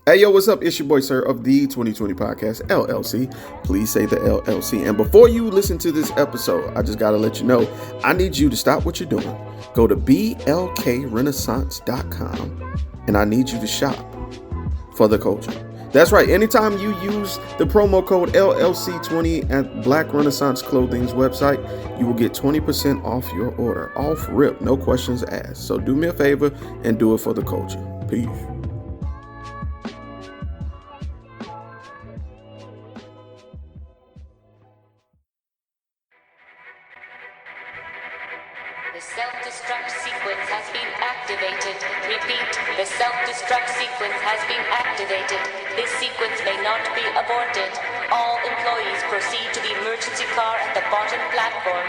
Hey, yo, what's up? It's your boy, Sirr of the 2020 Podcast, LLC. Please say the LLC. And before you listen to this episode, I just got to let you know, I need you to stop what you're doing. Go to blkrenaissance.com, and I need you to shop for the culture. That's right. Anytime you use the promo code LLC20 at Black Renaissance Clothing's website, you will get 20% off your order. Off rip, no questions asked. So do me a favor and do it for the culture. Peace. The self-destruct sequence has been activated. Repeat, the self-destruct sequence has been activated. This sequence may not be aborted. All employees proceed to the emergency car at the bottom platform.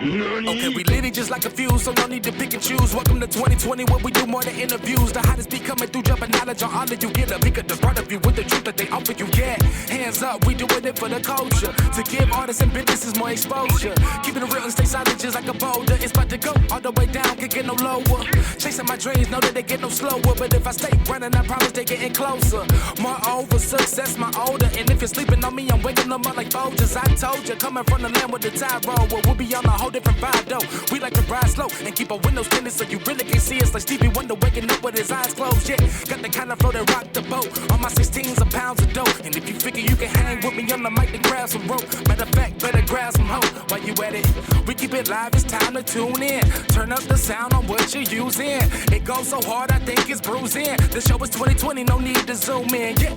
Okay, we lit it just like a fuse, so no need to pick and choose. Welcome to 2020, where we do more than interviews. The hottest be coming through, jumping knowledge on all of you. Get a peek at the front of you with the truth that they offer you. Yeah, hands up, we doing it for the culture. To give artists and businesses more exposure. Keeping it real and stay solid just like a boulder. It's about to go all the way down, can't get no lower. Chasing my dreams, know that they get no slower. But if I stay running, I promise they getting closer. Moreover, success my older. And if you're sleeping on me, I'm waking them up like Folgers. I told you, coming from the land with the tide roll. Well, we'll be on a whole different vibe though. We like to ride slow and keep our windows tinted so you really can't see us, like Stevie Wonder waking up with his eyes closed. Yeah, got the kind of flow that rock the boat. On my 16s of pounds of dough. And if you figure you can hang with me on the mic, then grab some rope. Matter of fact, better grab some hope. While you at it, we keep it live, it's time to tune in. Turn up the sound on what you're using. It goes so hard, I think it's bruising. The show is 2020, no need to zoom in. Yeah.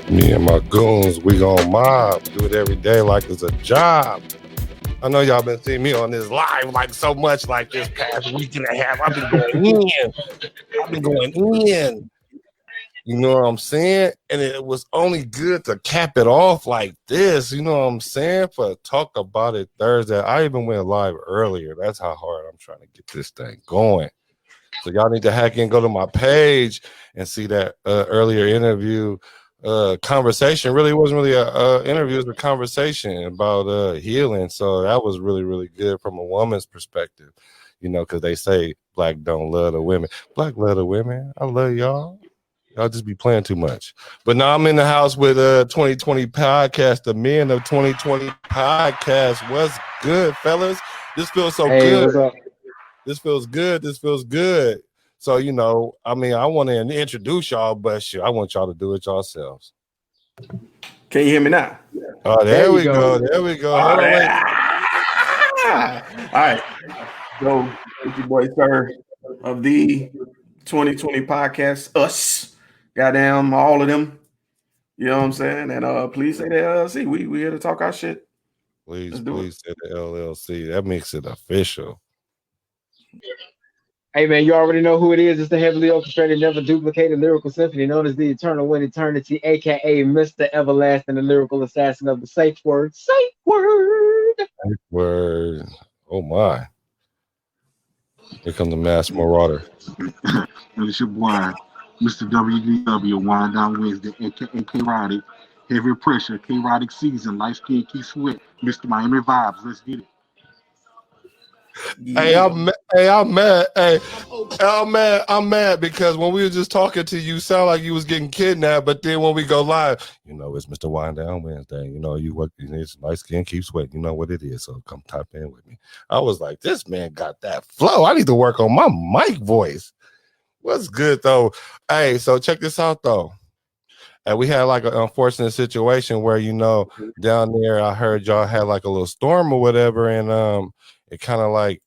Me and my goons, we gon' mob, do it every day like it's a job. I know y'all been seeing me on this live like so much like this past week and a half. I've been going in. You know what I'm saying? And it was only good to cap it off like this. You know what I'm saying? For Talk About It Thursday. I even went live earlier. That's how hard I'm trying to get this thing going. So y'all need to hack in, go to my page and see that earlier interview. Conversation really wasn't really a interview, it was a conversation about healing. So that was really, really good from a woman's perspective, you know, because they say black don't love the women. Black love the women. I love y'all. Y'all just be playing too much. But now I'm in the house with 2020 podcast, the men of 2020 podcast. What's good, fellas? This feels so good. What's up? This feels good. This feels good. So, you know, I mean, I want to introduce y'all, but shit, I want y'all to do it yourselves. Can you hear me now? Oh, there we go. There we go. All right. So, it's your boy, Sirr of the 2020 Podcast. Us. Goddamn, all of them. You know what I'm saying? And please say the LLC. We here to talk our shit. Please say the LLC. That makes it official. Hey man, you already know who it is. It's the heavily orchestrated, never duplicated lyrical symphony known as the Eternal in Eternity, aka Mr. Everlasting, the lyrical assassin of the safe word. Safe word. Safe word. Oh my. Here comes the mass marauder. It's your boy, Mr. WDW, Wind Down Wednesday, aka K-Rodic. Heavy pressure, K-Rodic season, light skin, key sweat, Mr. Miami vibes. Let's get it. Hey, I'm mad. Hey, I'm mad because when we were just talking to you, sound like you was getting kidnapped. But then when we go live, you know, it's Mr. Wind Down Wednesday. You know, you work, it's light skin, keep sweating. You know what it is. So come type in with me. I was like, this man got that flow. I need to work on my mic voice. What's good though? Hey, so check this out though. And we had like an unfortunate situation where, you know, down there, I heard y'all had like a little storm or whatever, and it kind of like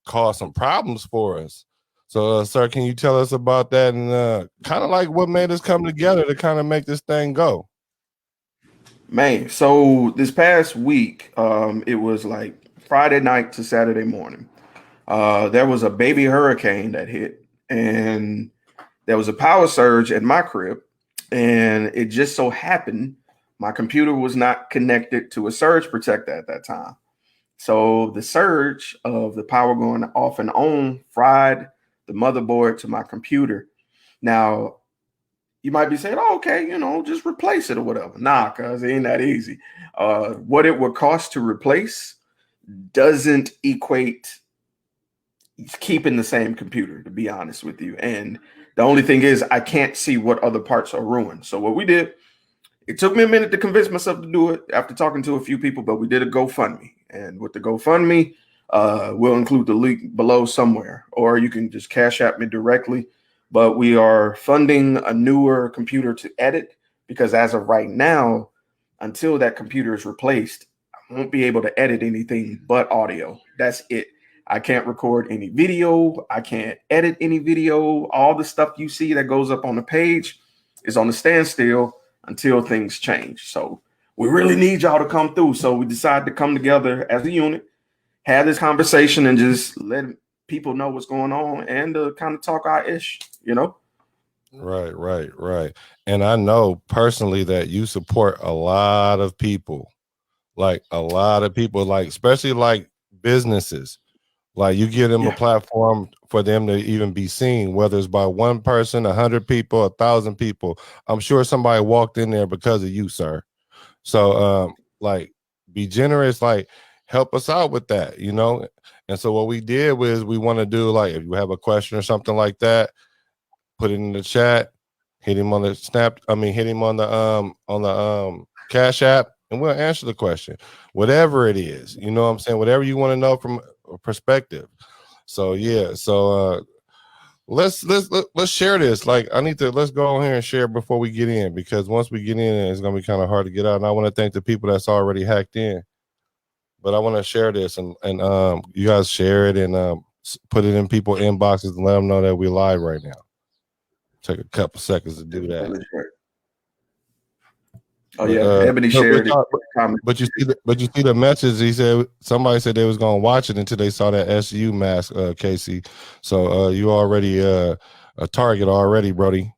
caused some problems for us. So, sir, can you tell us about that and kind of like what made us come together to kind of make this thing go? Man, so this past week, it was like Friday night to Saturday morning. There was a baby hurricane that hit, and there was a power surge at my crib, and it just so happened my computer was not connected to a surge protector at that time. So the surge of the power going off and on fried the motherboard to my computer. Now, you might be saying, oh, okay, you know, just replace it or whatever. Nah, cuz it ain't that easy. What it would cost to replace doesn't equate keeping the same computer, to be honest with you. And the only thing is, I can't see what other parts are ruined. So what we did, it took me a minute to convince myself to do it after talking to a few people, but we did a GoFundMe. And with the GoFundMe, we'll include the link below somewhere, or you can just cash at me directly. But we are funding a newer computer to edit because as of right now, until that computer is replaced, I won't be able to edit anything but audio. That's it. I can't record any video. I can't edit any video. All the stuff you see that goes up on the page is on the standstill until things change. So we really need y'all to come through. So we decided to come together as a unit, have this conversation, and just let people know what's going on and kind of talk our ish, you know? Right. And I know personally that you support a lot of people, like especially like businesses. Like you give them a platform for them to even be seen, whether it's by one person, 100 people, 1,000 people. I'm sure somebody walked in there because of you, sir. So, like, be generous, like, help us out with that, you know? And so what we did was we want to do, like, if you have a question or something like that, put it in the chat, hit him on the hit him on the Cash App, and we'll answer the question. Whatever it is, you know what I'm saying? Whatever you want to know from a perspective. So yeah, so let's share this. Like let's go on here and share before we get in, because once we get in, it's gonna be kind of hard to get out. And I want to thank the people that's already hacked in. But I want to share this and you guys share it and put it in people's inboxes and let them know that we're live right now. Take a couple seconds to do that. Oh yeah, Ebony shared it. But you see the message. He said somebody said they was gonna watch it until they saw that SU mask, Casey. So you already a target already, Brody.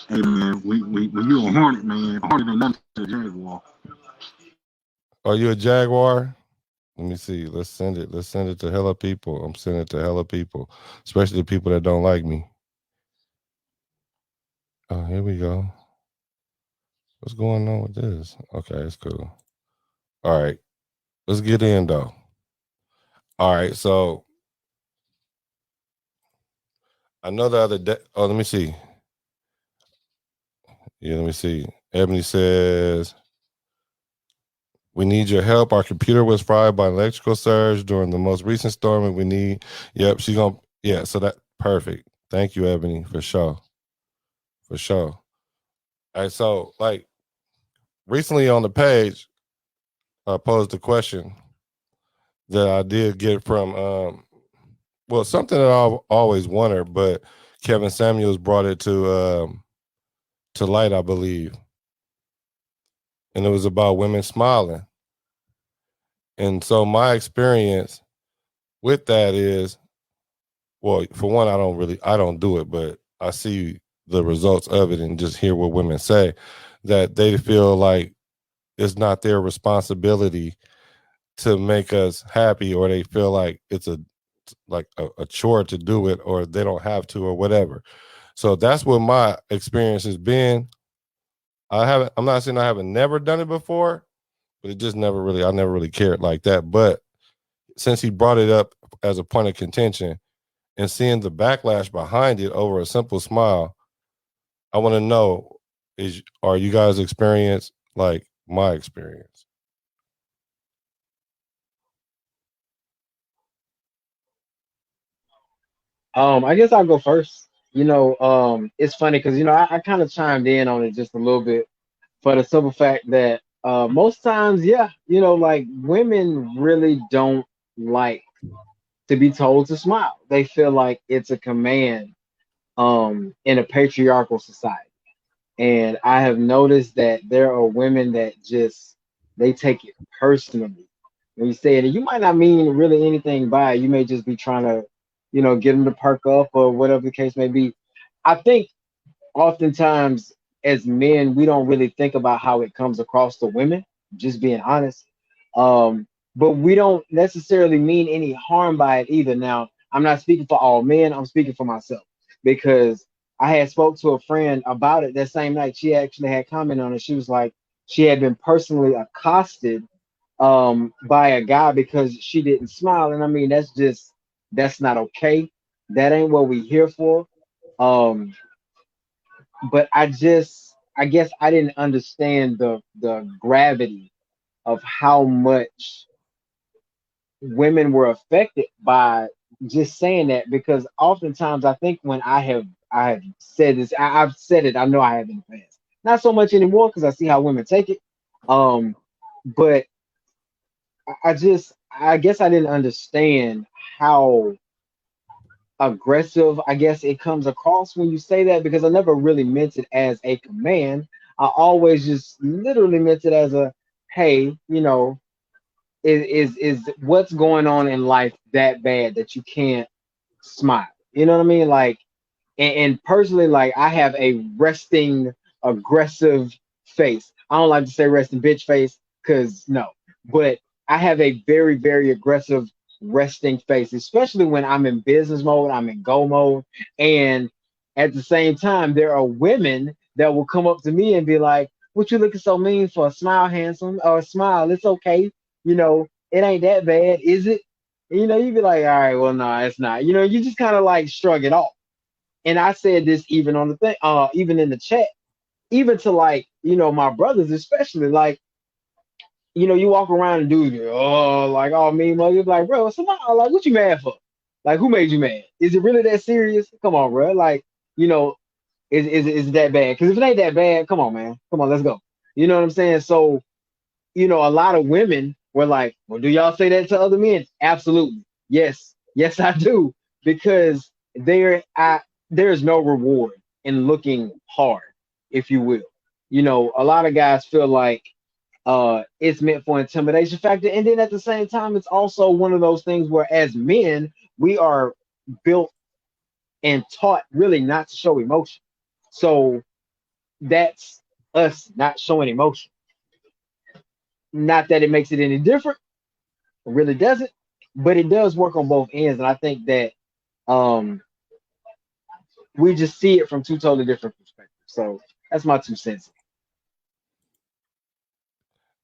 Hey man, when you a Hornet, man, Hornet ain't nothing to a Jaguar. Are you a Jaguar? Let me see. Let's send it to hella people. I'm sending it to hella people, especially the people that don't like me. Oh, here we go. What's going on with this? Okay, it's cool. All right. Let's get in though. All right, so I know the other day. Oh, let me see. Yeah, let me see. Ebony says, we need your help. Our computer was fried by an electrical surge during the most recent storm, and we need. Yep, she's gonna. Yeah, so that perfect. Thank you, Ebony, for sure. For sure. All right, so like recently on the page, I posed a question that I did get from something that I've always wondered, but Kevin Samuels brought it to light, I believe. And it was about women smiling. And so my experience with that is, well, for one, I don't do it, but I see the results of it and just hear what women say, that they feel like it's not their responsibility to make us happy, or they feel like it's a chore to do it, or they don't have to, or whatever. So that's what my experience has been. I'm not saying I haven't never done it before, but it just I never really cared like that. But since he brought it up as a point of contention and seeing the backlash behind it over a simple smile, I want to know, are you guys experience like my experience? I guess I'll go first. It's funny because I kind of chimed in on it just a little bit for the simple fact that most times, yeah, like women really don't like to be told to smile. They feel like it's a command in a patriarchal society. And I have noticed that there are women that just they take it personally when you say it. And you might not mean really anything by it. You may just be trying to, get them to perk up or whatever the case may be. I think oftentimes as men, we don't really think about how it comes across to women, just being honest. But we don't necessarily mean any harm by it either. Now, I'm not speaking for all men, I'm speaking for myself because I had spoke to a friend about it that same night. She actually had commented on it. She was like, she had been personally accosted by a guy because she didn't smile. And I mean, that's not okay. That ain't what we here for. Um, but I guess I didn't understand the gravity of how much women were affected by just saying that, because oftentimes I think when I have said this, I've said it, I know I have in the past, not so much anymore because I see how women take it. um but I guess I didn't understand how aggressive I guess it comes across when you say that, because I never really meant it as a command. I always just literally meant it as a, hey, is what's going on in life that bad that you can't smile? You know what I mean? Like, and personally, like, I have a resting aggressive face. I don't like to say resting bitch face because no, but I have a very, very aggressive resting face, especially when I'm in business mode, I'm in go mode. And at the same time, there are women that will come up to me and be like, what you looking so mean for? Smile, handsome, or smile, it's okay. It ain't that bad, is it? You be like, all right, well, no, it's not. You just kind of like shrug it off. And I said this even on the thing, even in the chat, even to, like, my brothers, especially, like, you walk around and dudes, like, oh, me, mother, like, bro, somebody, like, what you mad for? Like, who made you mad? Is it really that serious? Come on, bro. Like, you know, is it that bad? Because if it ain't that bad, come on, man. Come on, let's go. You know what I'm saying? So, a lot of women were like, well, do y'all say that to other men? Absolutely. Yes. Yes, I do. Because there's no reward in looking hard, if you will. A lot of guys feel like it's meant for intimidation factor. And then at the same time, it's also one of those things where as men, we are built and taught really not to show emotion. So that's us not showing emotion. Not that it makes it any different. It really doesn't, but it does work on both ends. And I think that um, we just see it from two totally different perspectives. So that's my 2 cents.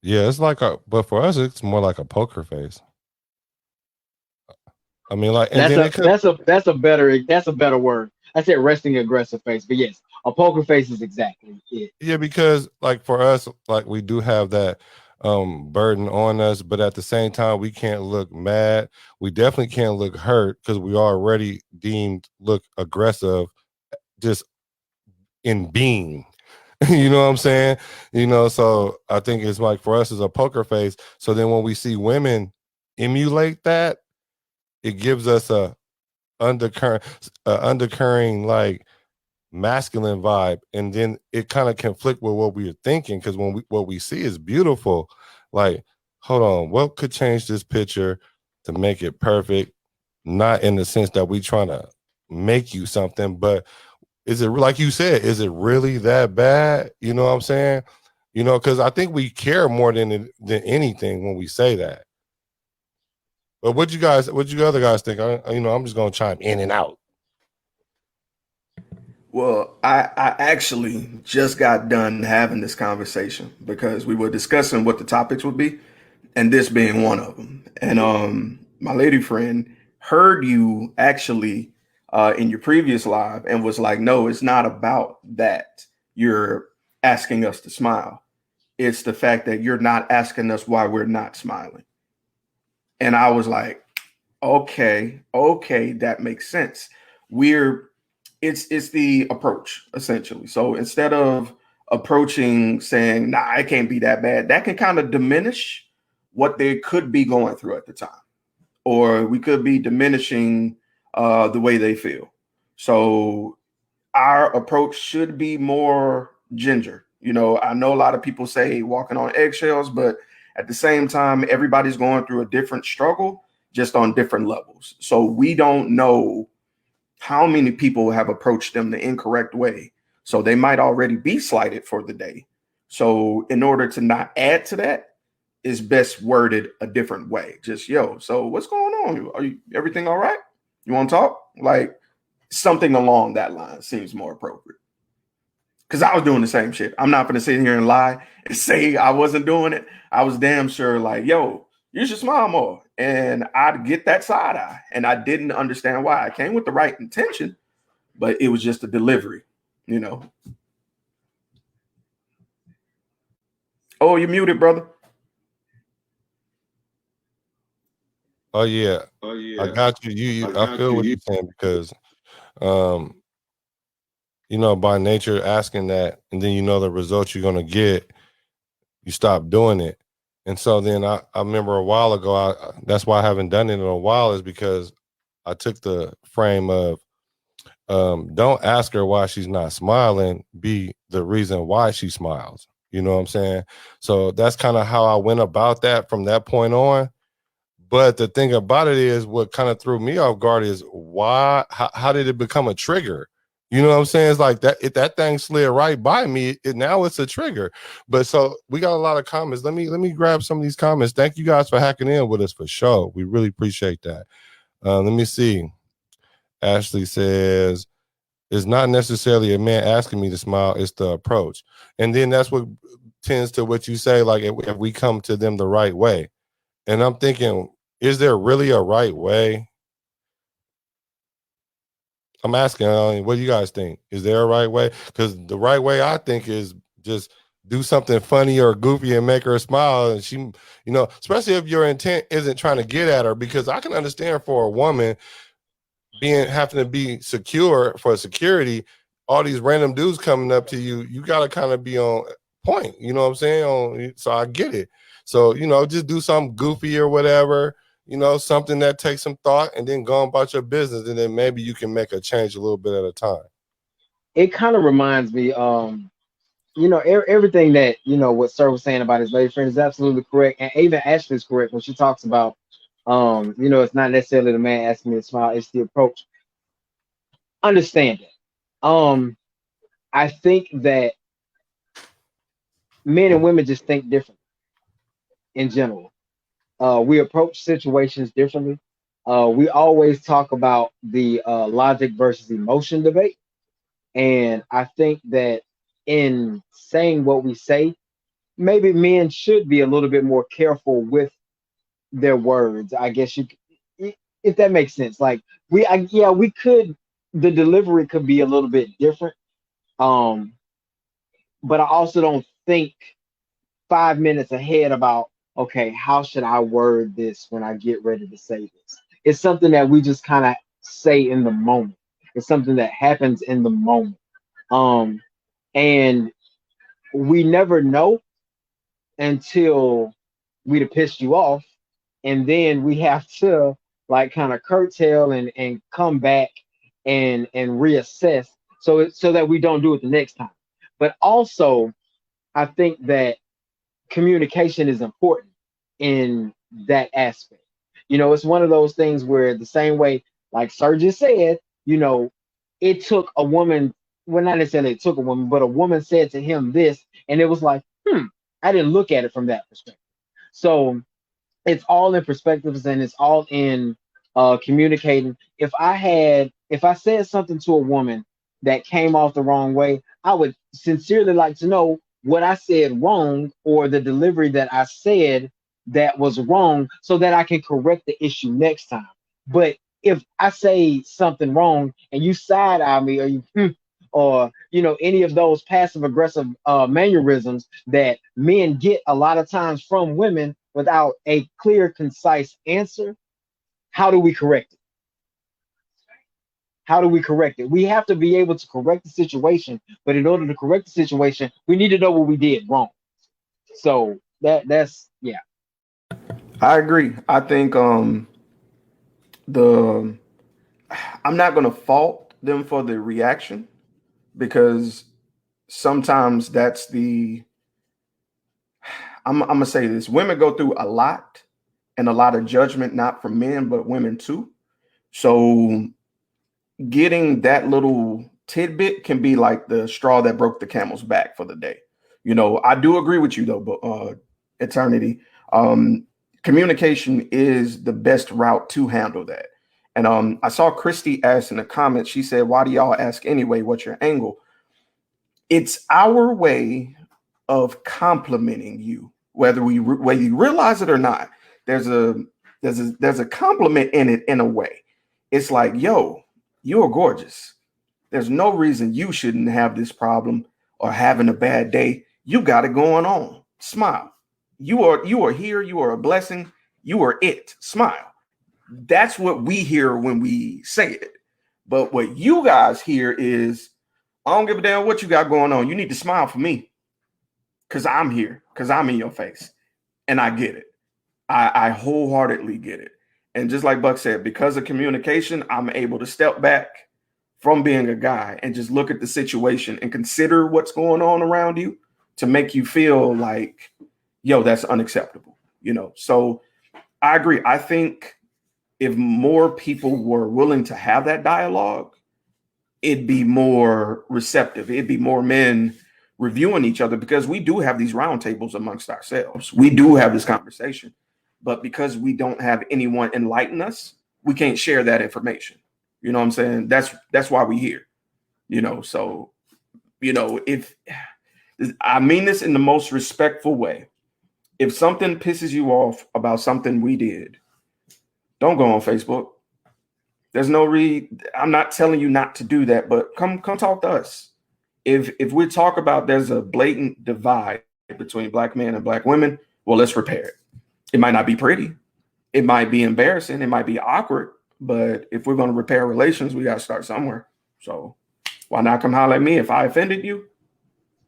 Yeah, it's like but for us, it's more like a poker face. I mean, like, and then it could, That's a better word. I said resting aggressive face, but yes, a poker face is exactly it. yeah, because like for us, like we do have that burden on us, but at the same time, we can't look mad. We definitely can't look hurt because we already deemed look aggressive just in being. You know what I'm saying? So I think it's like for us as a poker face. So then when we see women emulate that, it gives us undercurring like masculine vibe, and then it kind of conflict with what we are thinking, because what we see is beautiful. Like, hold on, what could change this picture to make it perfect? Not in the sense that we trying to make you something, but is it, like you said, is it really that bad? You know what I'm saying? Because I think we care more than anything when we say that. But what you other guys think? I'm just gonna chime in and out. Well, I actually just got done having this conversation because we were discussing what the topics would be, and this being one of them. And my lady friend heard you actually in your previous live and was like, "No, it's not about that. You're asking us to smile. It's the fact that you're not asking us why we're not smiling." And I was like, okay, that makes sense. We're it's the approach essentially. So instead of approaching saying, nah, it can't be that bad, that can kind of diminish what they could be going through at the time. Or we could be diminishing the way they feel. So our approach should be more ginger. I know a lot of people say walking on eggshells, but at the same time, everybody's going through a different struggle, just on different levels. So we don't know how many people have approached them the incorrect way. So they might already be slighted for the day. So in order to not add to that, it's best worded a different way. Just, yo, so what's going on? Are you everything all right? You want to talk? Like something along that line seems more appropriate. because I was doing the same shit. I'm not gonna sit here and lie and say I wasn't doing it. I was damn sure like, yo, you should smile more. And I'd get that side eye. And I didn't understand why. I came with the right intention, but it was just a delivery, you know. Oh, you muted, brother. Oh yeah. I got you. I feel what you're saying because you know, by nature asking that, and then you know the results you're gonna get, you stop doing it. And so then I remember a while ago, that's why I haven't done it in a while, is because I took the frame of don't ask her why she's not smiling, be the reason why she smiles. You know what I'm saying? So that's kind of how I went about that from that point on. But the thing about it is, what kind of threw me off guard is why, how did it become a trigger? You know what I'm saying? It's like that, if that thing slid right by me, now it's a trigger. But so we got a lot of comments. Let me grab some of these comments. Thank you guys for hacking in with us for sure. We really appreciate that. Let me see. Ashley says, it's not necessarily a man asking me to smile, it's the approach. And then that's what tends to what you say, like if we come to them the right way. And I'm thinking, is there really a right way? I'm asking, what do you guys think? Is there a right way? Because the right way, I think, is just do something funny or goofy and make her smile. And she, you know, especially if your intent isn't trying to get at her, because I can understand for a woman having to be secure for security, all these random dudes coming up to you, you got to kind of be on point. You know what I'm saying? So I get it. So, you know, just do something goofy or whatever, you know, something that takes some thought, and then go about your business. And then maybe you can make a change a little bit at a time. It kind of reminds me, you know, everything that, you know, what Sir was saying about his lady friend is absolutely correct. And even Ashley's correct when she talks about, you know, it's not necessarily the man asking me to smile, it's the approach. Understand it. I think that men and women just think different in general. We approach situations differently. We always talk about the logic versus emotion debate. And I think that in saying what we say, maybe men should be a little bit more careful with their words. I guess if that makes sense. Like yeah, we could, the delivery could be a little bit different. Um, but I also don't think 5 minutes ahead about, okay, how should I word this when I get ready to say this? It's something that we just kind of say in the moment. It's something that happens in the moment. Um, and we never know until we'd have pissed you off, and then we have to like kind of curtail and come back and reassess so that we don't do it the next time. But also, I think that communication is important in that aspect. You know, it's one of those things where the same way, like Sir just said, you know, it took a woman, well, not necessarily it took a woman, but a woman said to him this, and it was like, I didn't look at it from that perspective. So it's all in perspectives, and it's all in communicating. If I said something to a woman that came off the wrong way, I would sincerely like to know what I said wrong, or the delivery that I said that was wrong, so that I can correct the issue next time. But if I say something wrong and you side eye me, or or you know, any of those passive aggressive mannerisms that men get a lot of times from women without a clear, concise answer, how do we correct it? How do we correct it? We have to be able to correct the situation, but in order to correct the situation, we need to know what we did wrong. So that's yeah. I agree. I think the I'm not gonna fault them for the reaction, because sometimes that's the I'm gonna say this. Women go through a lot, and a lot of judgment, not from men, but women too. So getting that little tidbit can be like the straw that broke the camel's back for the day. You know, I do agree with you though, but Eternity, communication is the best route to handle that. And I saw Christy ask in the comments, she said, why do y'all ask anyway? What's your angle? It's our way of complimenting you, whether you realize it or not. There's a compliment in it in a way. It's like, yo, you're gorgeous. There's no reason you shouldn't have this problem or having a bad day. You got it going on. Smile. You are here. You are a blessing. You are it. Smile. That's what we hear when we say it. But what you guys hear is, I don't give a damn what you got going on. You need to smile for me because I'm here, because I'm in your face. And I get it. I wholeheartedly get it. And just like Buck said, because of communication, I'm able to step back from being a guy and just look at the situation and consider what's going on around you to make you feel like, yo, that's unacceptable. So I agree. I think if more people were willing to have that dialogue, it'd be more receptive. It'd be more men reviewing each other, because we do have these roundtables amongst ourselves. We do have this conversation, but because we don't have anyone enlighten us, we can't share that information. You know what I'm saying? That's why we're here. So, if I mean this in the most respectful way, if something pisses you off about something we did, don't go on Facebook. There's no I'm not telling you not to do that, but come talk to us. If we talk about there's a blatant divide between black men and black women, well, let's repair it. It might not be pretty. It might be embarrassing. It might be awkward. But if we're going to repair relations, we got to start somewhere. So why not come holler at me if I offended you?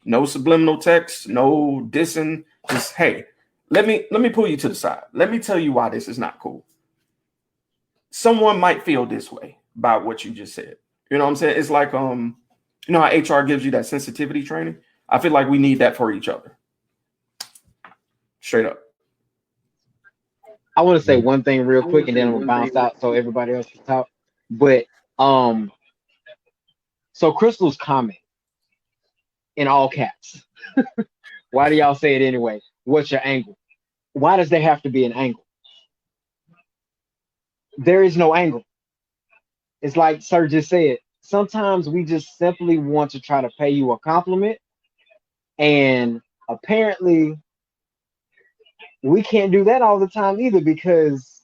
No subliminal text, no dissing. Just, hey, let me pull you to the side. Let me tell you why this is not cool. Someone might feel this way about what you just said. You know what I'm saying? It's like, how HR gives you that sensitivity training? I feel like we need that for each other. Straight up. I want to say one thing real quick, and then I'm gonna bounce out so everybody else can talk. But so Crystal's comment in all caps. Why do y'all say it anyway? What's your angle? Why does there have to be an angle? There is no angle. It's like Sir just said. Sometimes we just simply want to try to pay you a compliment, and apparently we can't do that all the time either, because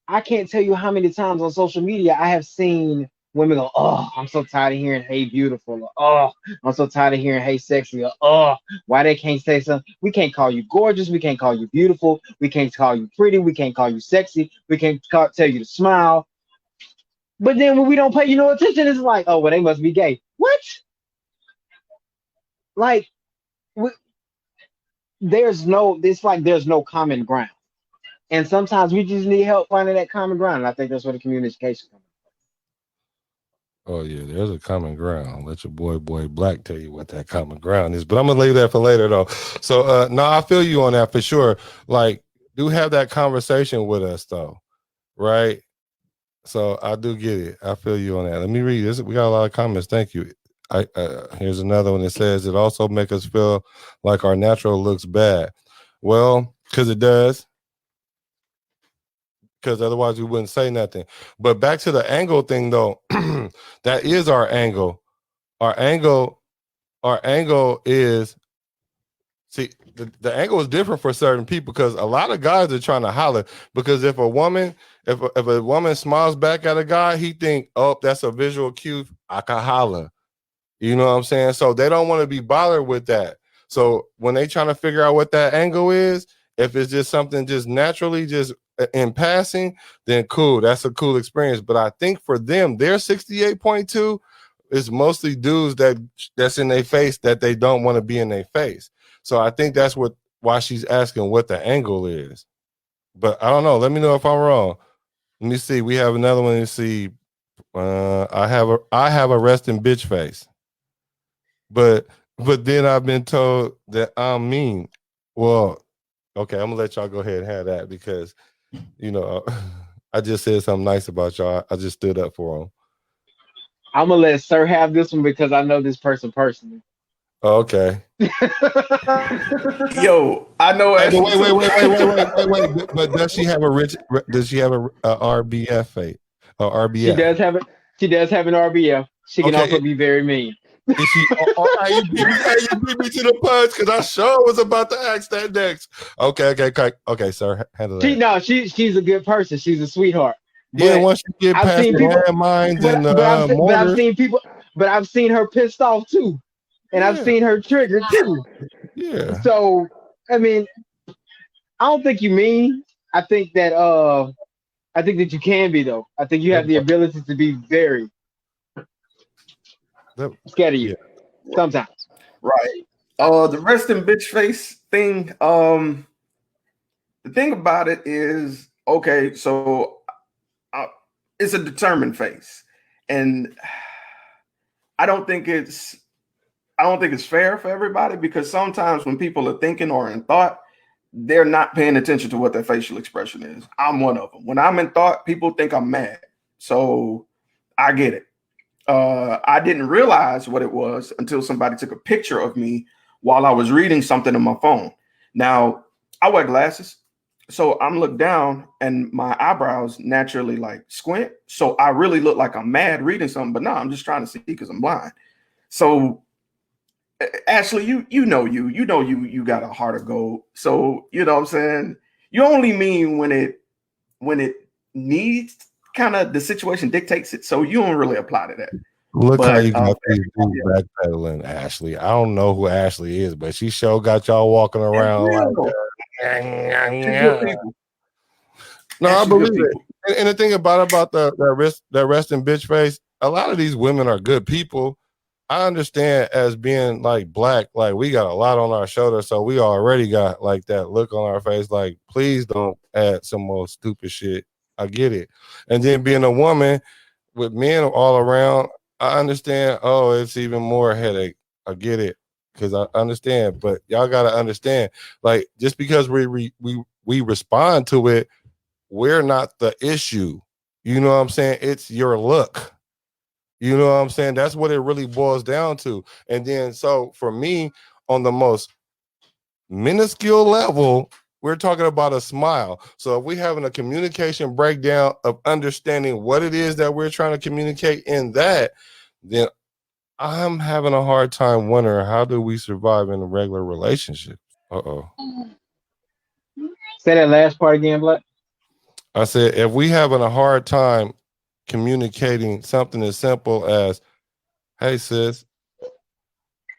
I can't tell you how many times on social media I have seen women go, oh, I'm so tired of hearing hey beautiful, or oh, I'm so tired of hearing hey sexy, or oh, why they can't say something. We can't call you gorgeous, we can't call you beautiful, we can't call you pretty, we can't call you sexy, we can't tell you to smile. But then when we don't pay you no attention, it's like, oh, well, they must be gay. What? Like, there's no common ground. And sometimes we just need help finding that common ground. And I think that's where the communication comes in. Oh yeah, there's a common ground. Let your boy Black tell you what that common ground is. But I'm gonna leave that for later though. So no, I feel you on that for sure. Like, do have that conversation with us though, right? So I do get it. I feel you on that. Let me read this. We got a lot of comments. Thank you. Here's another one that says, it also makes us feel like our natural looks bad. Well, because it does. Because otherwise we wouldn't say nothing. But back to the angle thing though, that is our angle. Our angle is, see, the angle is different for certain people, because a lot of guys are trying to holler. Because if a woman smiles back at a guy, he think, oh, that's a visual cue, I can holler. You know what I'm saying? So they don't want to be bothered with that. So when they trying to figure out what that angle is, if it's just something just naturally, just in passing, then cool. That's a cool experience. But I think for them, their 68.2 is mostly dudes that's in their face that they don't want to be in their face. So I think that's why she's asking what the angle is. But I don't know. Let me know if I'm wrong. Let me see. We have another one. Let's see. I have a resting bitch face. But then I've been told that I'm mean. Well, okay, I'm gonna let y'all go ahead and have that, because I just said something nice about y'all. I just stood up for them. I'm gonna let Sir have this one because I know this person personally. Oh, okay. Yo, I know. Hey, wait. But does she have a RBF fate? Or RBF? She does have an RBF. She can also be very mean. Is she? You beat me to the punch because I sure was about to ask that next. Okay, sir, handle that. She's a good person. She's a sweetheart. Yeah, But once you get I've past seen the people, landmines and but I've mortar, seen people, but I've seen her pissed off too, and I've seen her triggered too. Yeah. So I mean, I don't think you mean. I think that you can be though. I think you have the ability to be very scared of you sometimes. Right. The resting bitch face thing. The thing about it is, okay, so it's a determined face, and I don't think it's fair for everybody, because sometimes when people are thinking or in thought, they're not paying attention to what their facial expression is. I'm one of them. When I'm in thought, people think I'm mad, so I get it. I didn't realize what it was until somebody took a picture of me while I was reading something on my phone. Now, I wear glasses, so I'm looked down and my eyebrows naturally like squint. So I really look like I'm mad reading something, but no, I'm just trying to see because I'm blind. So Ashley, you got a heart of gold. So you know what I'm saying? You only mean when it needs, kind of the situation dictates it. So you don't really apply to that. Look how you got these dudes backpedaling, Ashley. I don't know who Ashley is, but she sure got y'all walking around like No, I believe it. And the thing about that resting bitch face, a lot of these women are good people. I understand as being like black, like we got a lot on our shoulder, so we already got like that look on our face, like please don't add some more stupid shit. I get it. And then being a woman with men all around, I understand. Oh, it's even more headache. I get it because I understand, but y'all gotta understand, like just because we respond to it, we're not the issue. You know what I'm saying? It's your look. You know what I'm saying? That's what it really boils down to. And then, so for me, on the most minuscule level, we're talking about a smile. So if we're having a communication breakdown of understanding what it is that we're trying to communicate in that, then I'm having a hard time wondering, how do we survive in a regular relationship? Say that last part again, Black. I said, if we having a hard time communicating something as simple as, hey sis,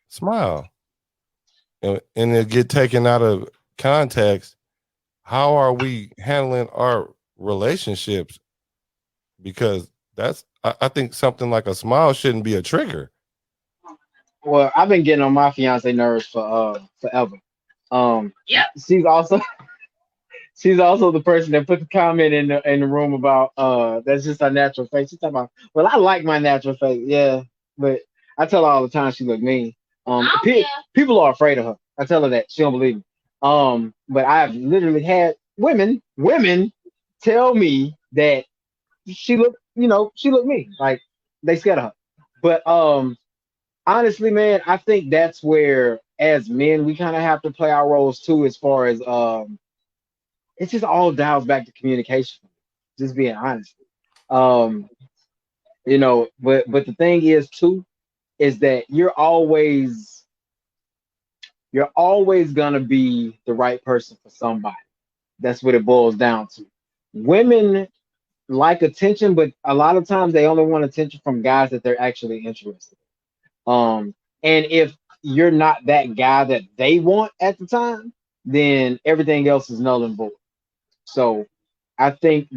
smile, and it get taken out of context, how are we handling our relationships? Because I think something like a smile shouldn't be a trigger. Well, I've been getting on my fiance nerves for forever. She's also the person that put the comment in the room about that's just her natural face. She's talking about, well, I like my natural face, yeah, but I tell her all the time she look mean. People are afraid of her. I tell her that she don't believe me. But I've literally had women tell me that she look mean, like they scared of her. But honestly, man, I think that's where as men we kind of have to play our roles too, as far as it just all dials back to communication. Just being honest. But the thing is too, is that you're always gonna be the right person for somebody. That's what it boils down to. Women like attention, but a lot of times they only want attention from guys that they're actually interested in. And if you're not that guy that they want at the time, then everything else is null and void. So I think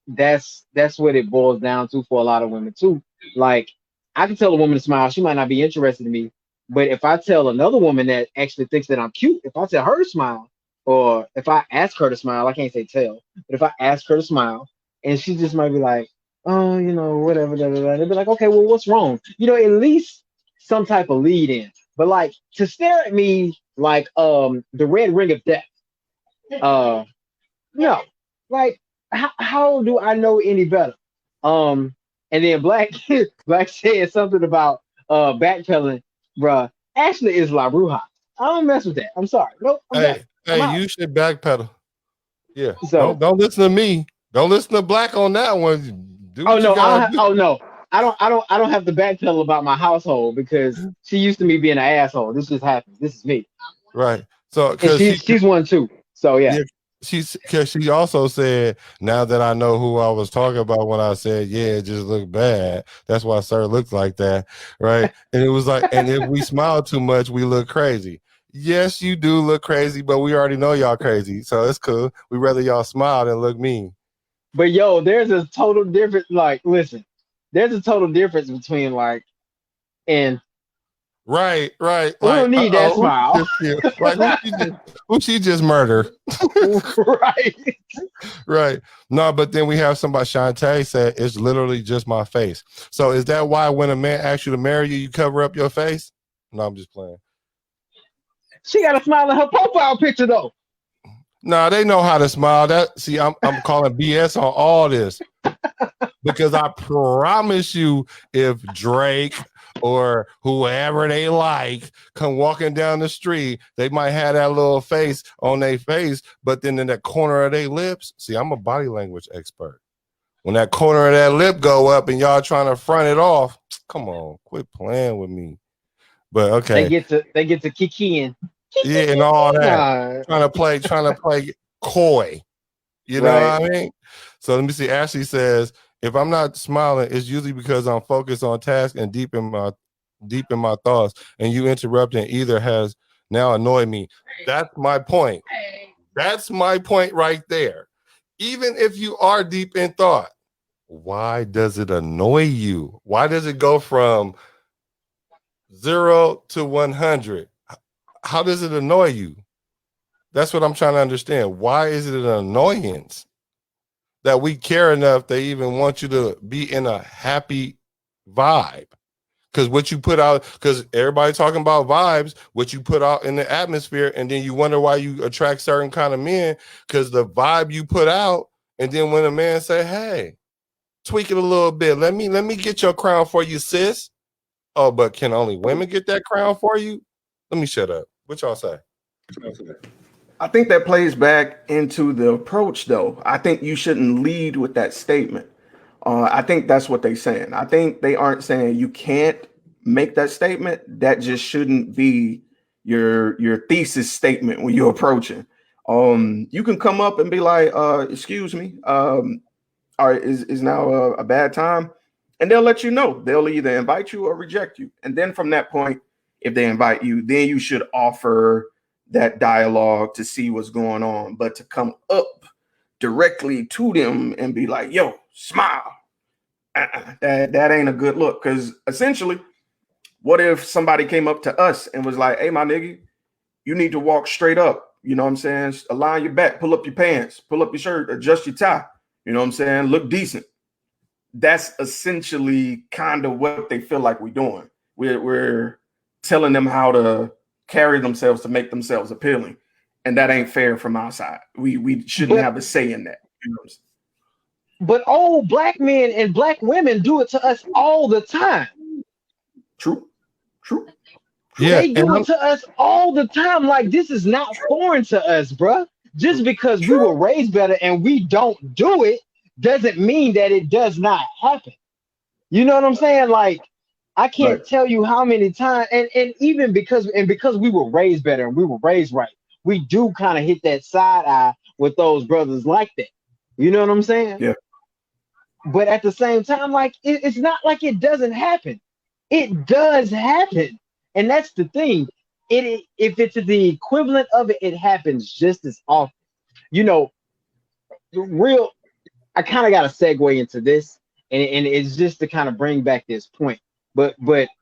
that's what it boils down to for a lot of women too. Like, I can tell a woman to smile, she might not be interested in me, but if I tell another woman that actually thinks that I'm cute, if I tell her to smile, or if I ask her to smile, I can't say tell, but if I ask her to smile, and she just might be like, oh, whatever, they'll be like, okay, well, what's wrong? At least some type of lead in. But like, to stare at me like the red ring of death, no, like, how do I know any better? And then Black said something about backpedaling, bruh. Ashley is La Bruja. I don't mess with that. I'm sorry. Nope. Hey, you should backpedal. Yeah. So don't listen to me. Don't listen to Black on that one. no. I don't have to backpedal about my household because she used to me being an asshole. This just happened. This is me, Right. So and because she's one too. So yeah. yeah, because she also said, now that I know who I was talking about when I said, yeah, it just looked bad. That's why Sir looked like that. Right. And it was like, and if we smile too much, we look crazy. Yes, you do look crazy, but we already know y'all crazy. So it's cool. We rather y'all smile than look mean. But yo, there's a total difference. Like, listen, there's a total difference between like, and Right. we Like, don't need that smile, like who she just murdered. right? Right. No, but then we have somebody, Shantae said, it's literally just my face. So is that why when a man asks you to marry you, you cover up your face? No, I'm just playing. She got a smile in her profile picture though. No, they know how to smile. That see, I'm calling BS on all this because I promise you, if Drake or whoever they like come walking down the street, they might have that little face on their face, but then in the corner of their lips, see, I'm a body language expert. When that corner of that lip go up and y'all trying to front it off, come on, quit playing with me. But okay, They get to kiki in. yeah, and all that Nah, trying to play coy. You know right. what I mean? So let me see. Ashley says, if I'm not smiling, it's usually because I'm focused on task and deep in my thoughts, and you interrupting either has now annoyed me. That's my point. That's my point right there. Even if you are deep in thought, why does it annoy you? Why does it go from 0 to 100? How does it annoy you? That's what I'm trying to understand. Why is it an annoyance that we care enough they even want you to be in a happy vibe? Because what you put out, because everybody talking about vibes, what you put out in the atmosphere, and then you wonder why you attract certain kind of men, because the vibe you put out, and then when a man say, hey, tweak it a little bit, let me get your crown for you, sis. Oh, but can only women get that crown for you? Let me shut up. What y'all say? I think that plays back into the approach, though. I think you shouldn't lead with that statement. I think that's what they're saying. I think they aren't saying you can't make that statement. That just shouldn't be your thesis statement when you're approaching. You can come up and be like, "Excuse me, all right, is now a bad time," and they'll let you know. They'll either invite you or reject you, and then from that point, if they invite you, then you should offer that dialogue to see what's going on. But to come up directly to them and be like, "Yo, smile," that ain't a good look. Because essentially, what if somebody came up to us and was like, "Hey, my nigga, you need to walk straight up. You know what I'm saying? Align your back, pull up your pants, pull up your shirt, adjust your tie. You know what I'm saying? Look decent." That's essentially kind of what they feel like we're doing. We're telling them how to carry themselves to make themselves appealing, and that ain't fair from our side. We shouldn't But have a say in that. You know what I'm saying? but old black men and black women do it to us all the time. True, true. Yeah, They and do it to us all the time. Like this is not foreign to us, bruh. Just because we were True. raised better and we don't do it doesn't mean that it does not happen. You know what I'm saying? Like I Right. can't tell you how many times, and even because we were raised better and we were raised right, we do kind of hit that side eye with those brothers like that. You know what I'm saying? Yeah. But at the same time, like it's not like it doesn't happen. It does happen, and that's the thing. If it's the equivalent of it, it happens just as often. You know, the real. I kind of got to segue into this, and it's just to kind of bring back this point. But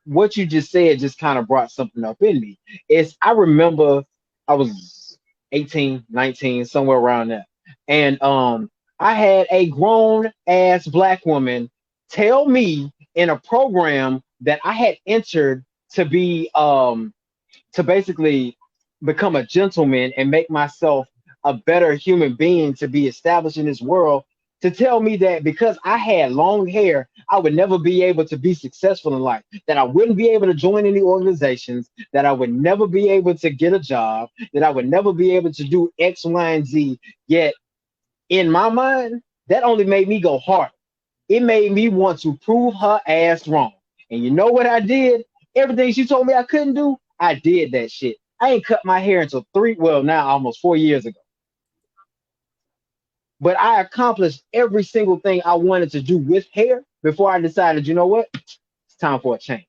what you just said just kind of brought something up in me. Is I remember I was 18, 19, somewhere around there, and I had a grown ass black woman tell me in a program that I had entered to be to basically become a gentleman and make myself a better human being to be established in this world, to tell me that because I had long hair, I would never be able to be successful in life, that I wouldn't be able to join any organizations, that I would never be able to get a job, that I would never be able to do X, Y, and Z. Yet in my mind, that only made me go hard. it made me want to prove her ass wrong. And you know what I did? Everything she told me I couldn't do, I did that shit. I ain't cut my hair until now almost 4 years ago. But I accomplished every single thing I wanted to do with hair before I decided, you know what? It's time for a change.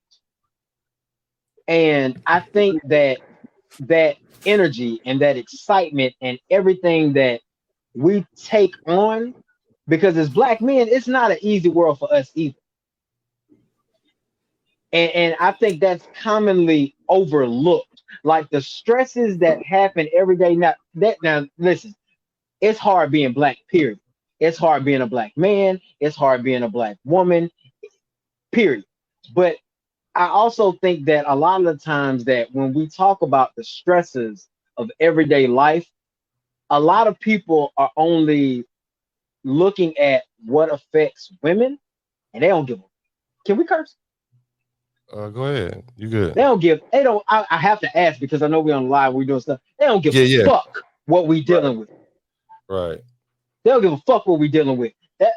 And I think that that energy and that excitement and everything that we take on, because as black men, it's not an easy world for us either. And I think that's commonly overlooked. Like the stresses that happen every day. Now listen, it's hard being black, period. It's hard being a black man, it's hard being a black woman, period. But I also think that a lot of the times that when we talk about the stresses of everyday life, a lot of people are only looking at what affects women, and they don't give a. Can we curse? Go ahead. You good? They don't. I have to ask because I know we're on live. We're doing stuff. They don't give Yeah. a fuck what we dealing with. Right. They don't give a fuck what we dealing with. That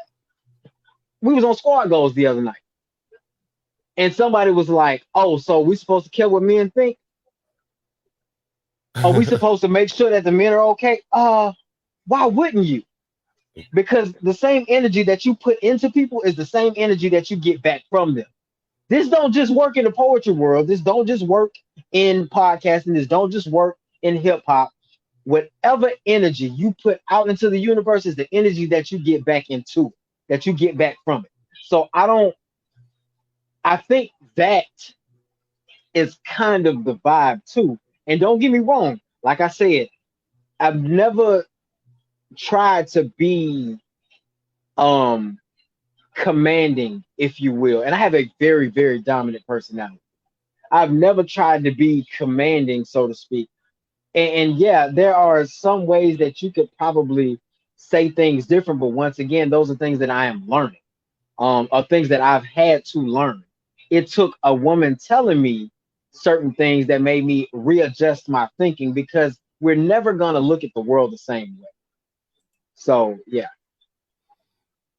we was on squad goals the other night, and somebody was like, "Oh, so we supposed to care what men think? Are we supposed to make sure that the men are okay? Why wouldn't you? Because the same energy that you put into people is the same energy that you get back from them. This don't just work in the poetry world. This don't just work in podcasting. This don't just work in hip hop. Whatever energy you put out into the universe is the energy that you get back into, that you get back from it. So I think that is kind of the vibe too. And don't get me wrong, like I said, I've never tried to be commanding, if you will. And I have a very, very dominant personality. I've never tried to be commanding, so to speak. And yeah, there are some ways that you could probably say things different, but once again, those are things that I am learning, or things that I've had to learn. It took a woman telling me certain things that made me readjust my thinking, because we're never going to look at the world the same way. So yeah.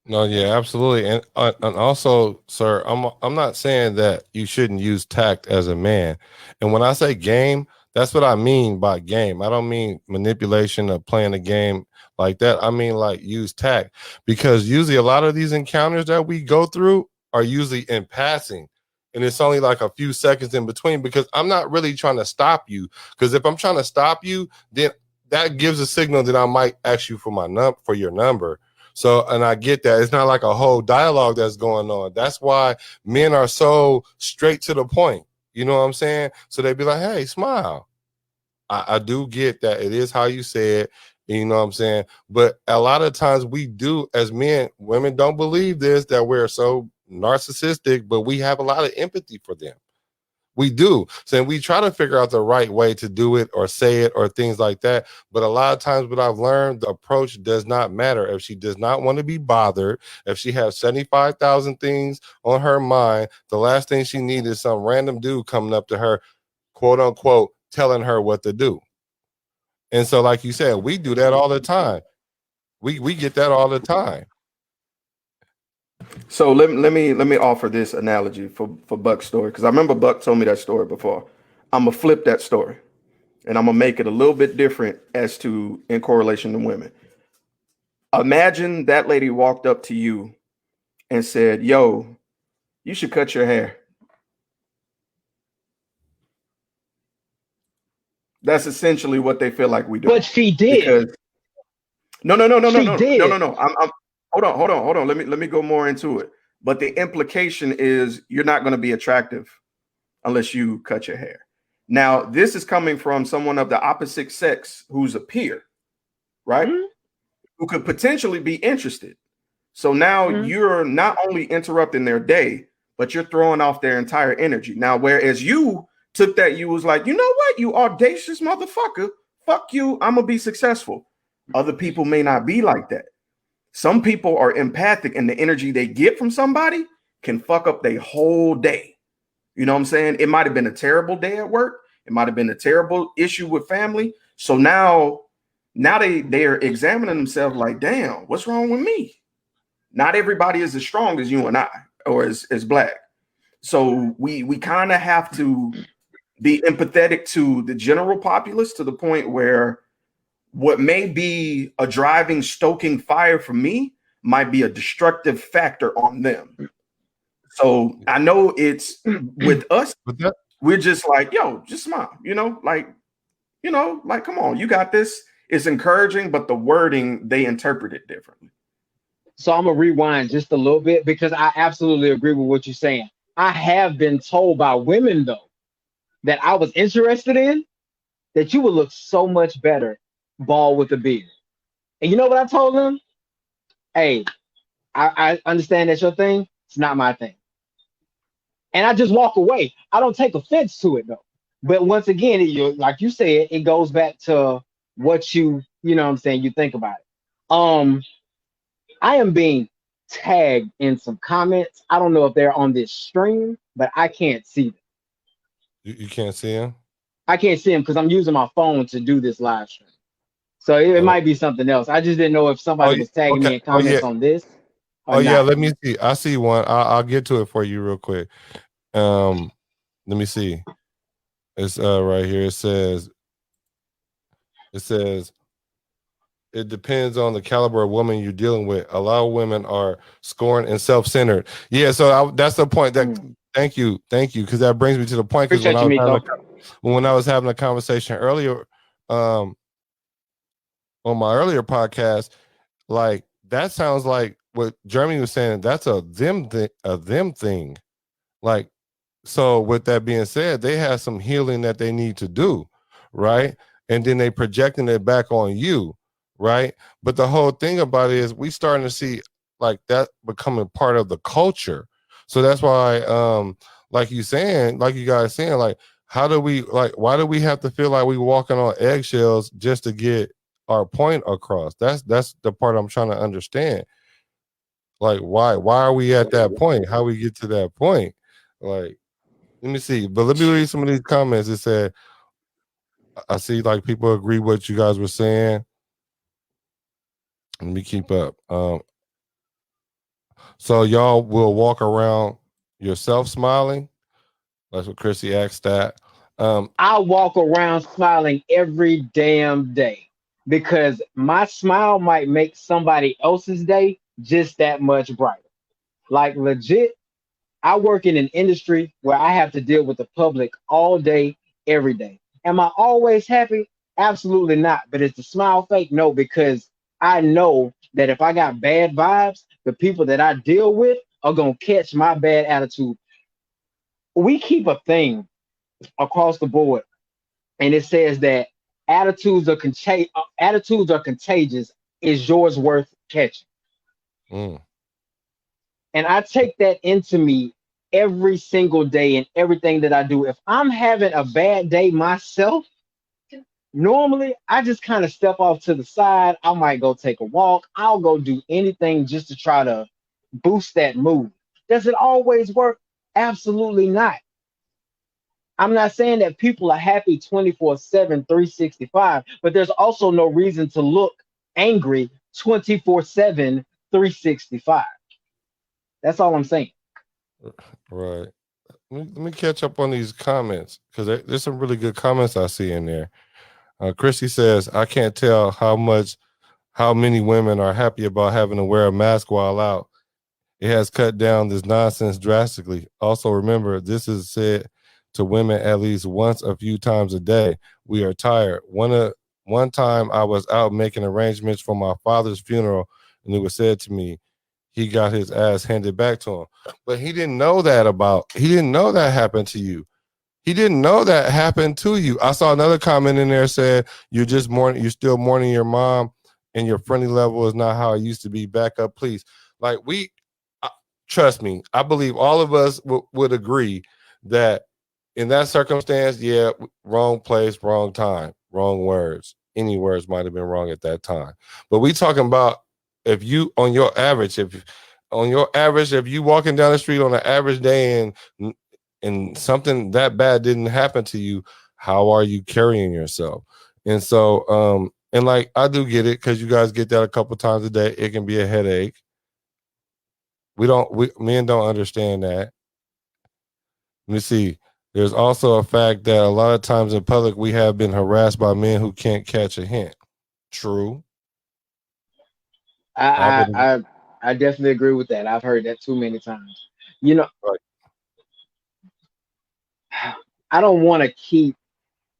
No, yeah, absolutely. And also, sir, I'm not saying that you shouldn't use tact as a man. And when I say game, that's what I mean by game. I don't mean manipulation of playing a game like that. I mean like use tact, because usually a lot of these encounters that we go through are usually in passing. And it's only like a few seconds in between, because I'm not really trying to stop you. Because if I'm trying to stop you, then that gives a signal that I might ask you for your number. So, and I get that. It's not like a whole dialogue that's going on. That's why men are so straight to the point. You know what I'm saying? So they'd be like, hey, smile. I do get that. It is how you say it. You know what I'm saying? But a lot of times we do, as men, women don't believe this, that we're so narcissistic, but we have a lot of empathy for them. We do. So we try to figure out the right way to do it or say it or things like that. But a lot of times what I've learned, the approach does not matter. If she does not want to be bothered, if she has 75,000 things on her mind, the last thing she needs is some random dude coming up to her, quote unquote, telling her what to do. And so, like you said, we do that all the time. We get that all the time. So let me offer this analogy for Buck's story, because I remember Buck told me that story before. I'm gonna flip that story, and I'm gonna make it a little bit different as to in correlation to women. Imagine that lady walked up to you and said, "Yo, you should cut your hair." That's essentially what they feel like we do. But she did. Because no. Did. No. I'm hold on. Let me go more into it. But the implication is you're not going to be attractive unless you cut your hair. Now, this is coming from someone of the opposite sex who's a peer, right? Mm-hmm. Who could potentially be interested. So now you're not only interrupting their day, but you're throwing off their entire energy. Now, whereas you took that, you was like, you know what, you audacious motherfucker, fuck you, I'm gonna be successful. Other people may not be like that. Some people are empathic, and the energy they get from somebody can fuck up their whole day. You know what I'm saying? It might have been a terrible day at work. It might have been a terrible issue with family. So now they're examining themselves like, damn, what's wrong with me? not everybody is as strong as you and I, or as Black. So we kind of have to be empathetic to the general populace, to the point where what may be a driving, stoking fire for me might be a destructive factor on them. So I know it's with us, we're just like, yo, just smile, like, come on, you got this. It's encouraging, but the wording, they interpret it differently. So I'm gonna rewind just a little bit, because I absolutely agree with what you're saying. I have been told by women, though, that I was interested in, that you would look so much better bald with a beard. And you know what I told them? Hey, I understand that's your thing. It's not my thing. And I just walk away. I don't take offense to it, though. But once again, like you said, it goes back to what you know what I'm saying, you think about it. I am being tagged in some comments. I don't know if they're on this stream, but I can't see them. You can't see them? I can't see them because I'm using my phone to do this live stream. So it might be something else. I just didn't know if somebody was tagging me in comments on this. Yeah, let me see. I see one. I'll get to it for you real quick. Let me see. It's right here. It says it depends on the caliber of woman you're dealing with. A lot of women are scorned and self-centered. Yeah, so that's the point. That thank you, because that brings me to the point. Because when I was having a conversation earlier, on my earlier podcast, like that sounds like what Jeremy was saying. That's a them thing. Like, so with that being said, they have some healing that they need to do, right? And then they projecting it back on you, right? But the whole thing about it is we starting to see like that becoming part of the culture. So that's why, like you guys saying, like, why do we have to feel like we walking on eggshells just to get our point across? That's the part I'm trying to understand. Like, why are we at that point? How we get to that point? Like, let me see. But let me read some of these comments. It said, I see like people agree what you guys were saying. Let me keep up. So y'all will walk around yourself smiling. That's what Chrissy asked that. I walk around smiling every damn day because my smile might make somebody else's day just that much brighter. Like legit, I work in an industry where I have to deal with the public all day, every day. Am I always happy? Absolutely not. But is the smile fake? No, because I know that if I got bad vibes, the people that I deal with are going to catch my bad attitude. We keep a thing across the board, and it says that attitudes are contagious. Is yours worth catching? And I take that into me every single day in everything that I do. If I'm having a bad day myself, normally I just kind of step off to the side. I might go take a walk. I'll go do anything just to try to boost that mood. Does it always work? Absolutely not. I'm not saying that people are happy 24/7, 365, but there's also no reason to look angry 24/7, 365. That's all I'm saying. Right. Let me catch up on these comments because there's some really good comments I see in there. Chrissy says, I can't tell how many women are happy about having to wear a mask while out. It has cut down this nonsense drastically. Also, remember, this is said to women at least once a few times a day. We are tired. One time I was out making arrangements for my father's funeral, and it was said to me, he got his ass handed back to him. But he didn't know that happened to you. He didn't know that happened to you. I saw another comment in there said, you're still mourning your mom, and your friendly level is not how it used to be. Back up, please. Like, trust me, I believe all of us would agree that in that circumstance, yeah, wrong place, wrong time, wrong words. Any words might have been wrong at that time. But we talking about if you walking down the street on an average day and something that bad didn't happen to you, how are you carrying yourself? And so, and like I do get it because you guys get that a couple times a day. It can be a headache. Men don't understand that. Let me see. There's also a fact that a lot of times in public we have been harassed by men who can't catch a hint. True. I definitely agree with that. I've heard that too many times. You know, Right. I don't want to keep.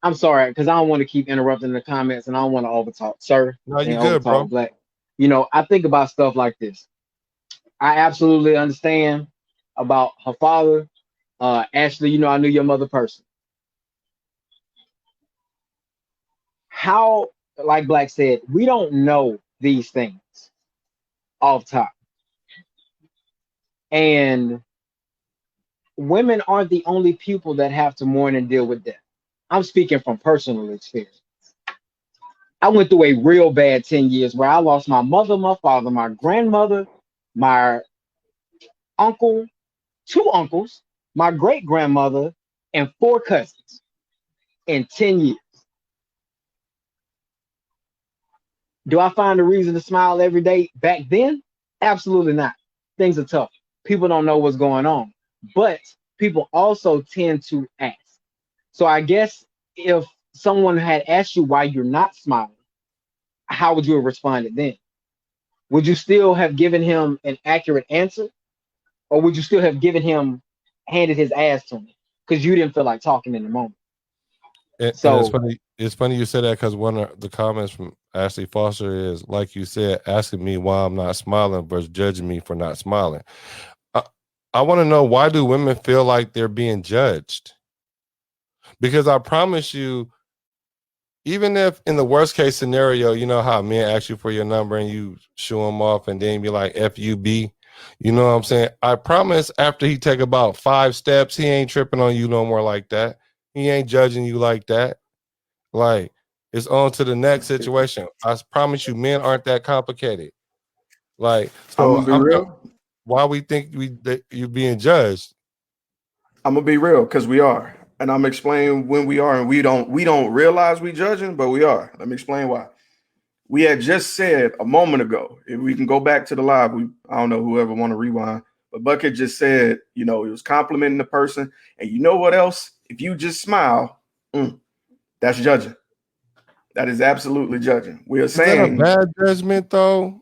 I'm sorry because I don't want to keep interrupting the comments, and I don't want to overtalk, sir, No, you and good, overtalk bro. Black. I think about stuff like this. I absolutely understand about her father. Ashley, I knew your mother person. How, like Black said, we don't know these things off top. And women aren't the only people that have to mourn and deal with death. I'm speaking from personal experience. I went through a real bad 10 years where I lost my mother, my father, my grandmother, my uncle, 2 uncles, my great grandmother, and 4 cousins in 10 years. Do I find a reason to smile every day back then? Absolutely not. Things are tough. People don't know what's going on, but people also tend to ask. So I guess if someone had asked you why you're not smiling, how would you have responded then? Would you still have given him an accurate answer? Or would you still have handed his ass to him because you didn't feel like talking in the moment? And it's funny. It's funny you said that because one of the comments from Ashley Foster is, like you said, asking me why I'm not smiling versus judging me for not smiling. I want to know, why do women feel like they're being judged? Because I promise you, even if in the worst case scenario, you know how men ask you for your number and you shoo them off and then be like FUB, you know what I'm saying? I promise after he take about 5 steps, he ain't tripping on you no more like that. He ain't judging you like that. Like, it's on to the next situation. I promise you, men aren't that complicated. Like, so I'm gonna be real. Why we think that you're being judged? I'm gonna be real because we are, and I'm explaining when we are, and we don't realize we judging, but we are. Let me explain why. We had just said a moment ago, if we can go back to the live, I don't know whoever want to rewind, but Bucket just said, he was complimenting the person, and you know what else? If you just smile, that's judging. That is absolutely judging. We are saying, is that a bad judgment though?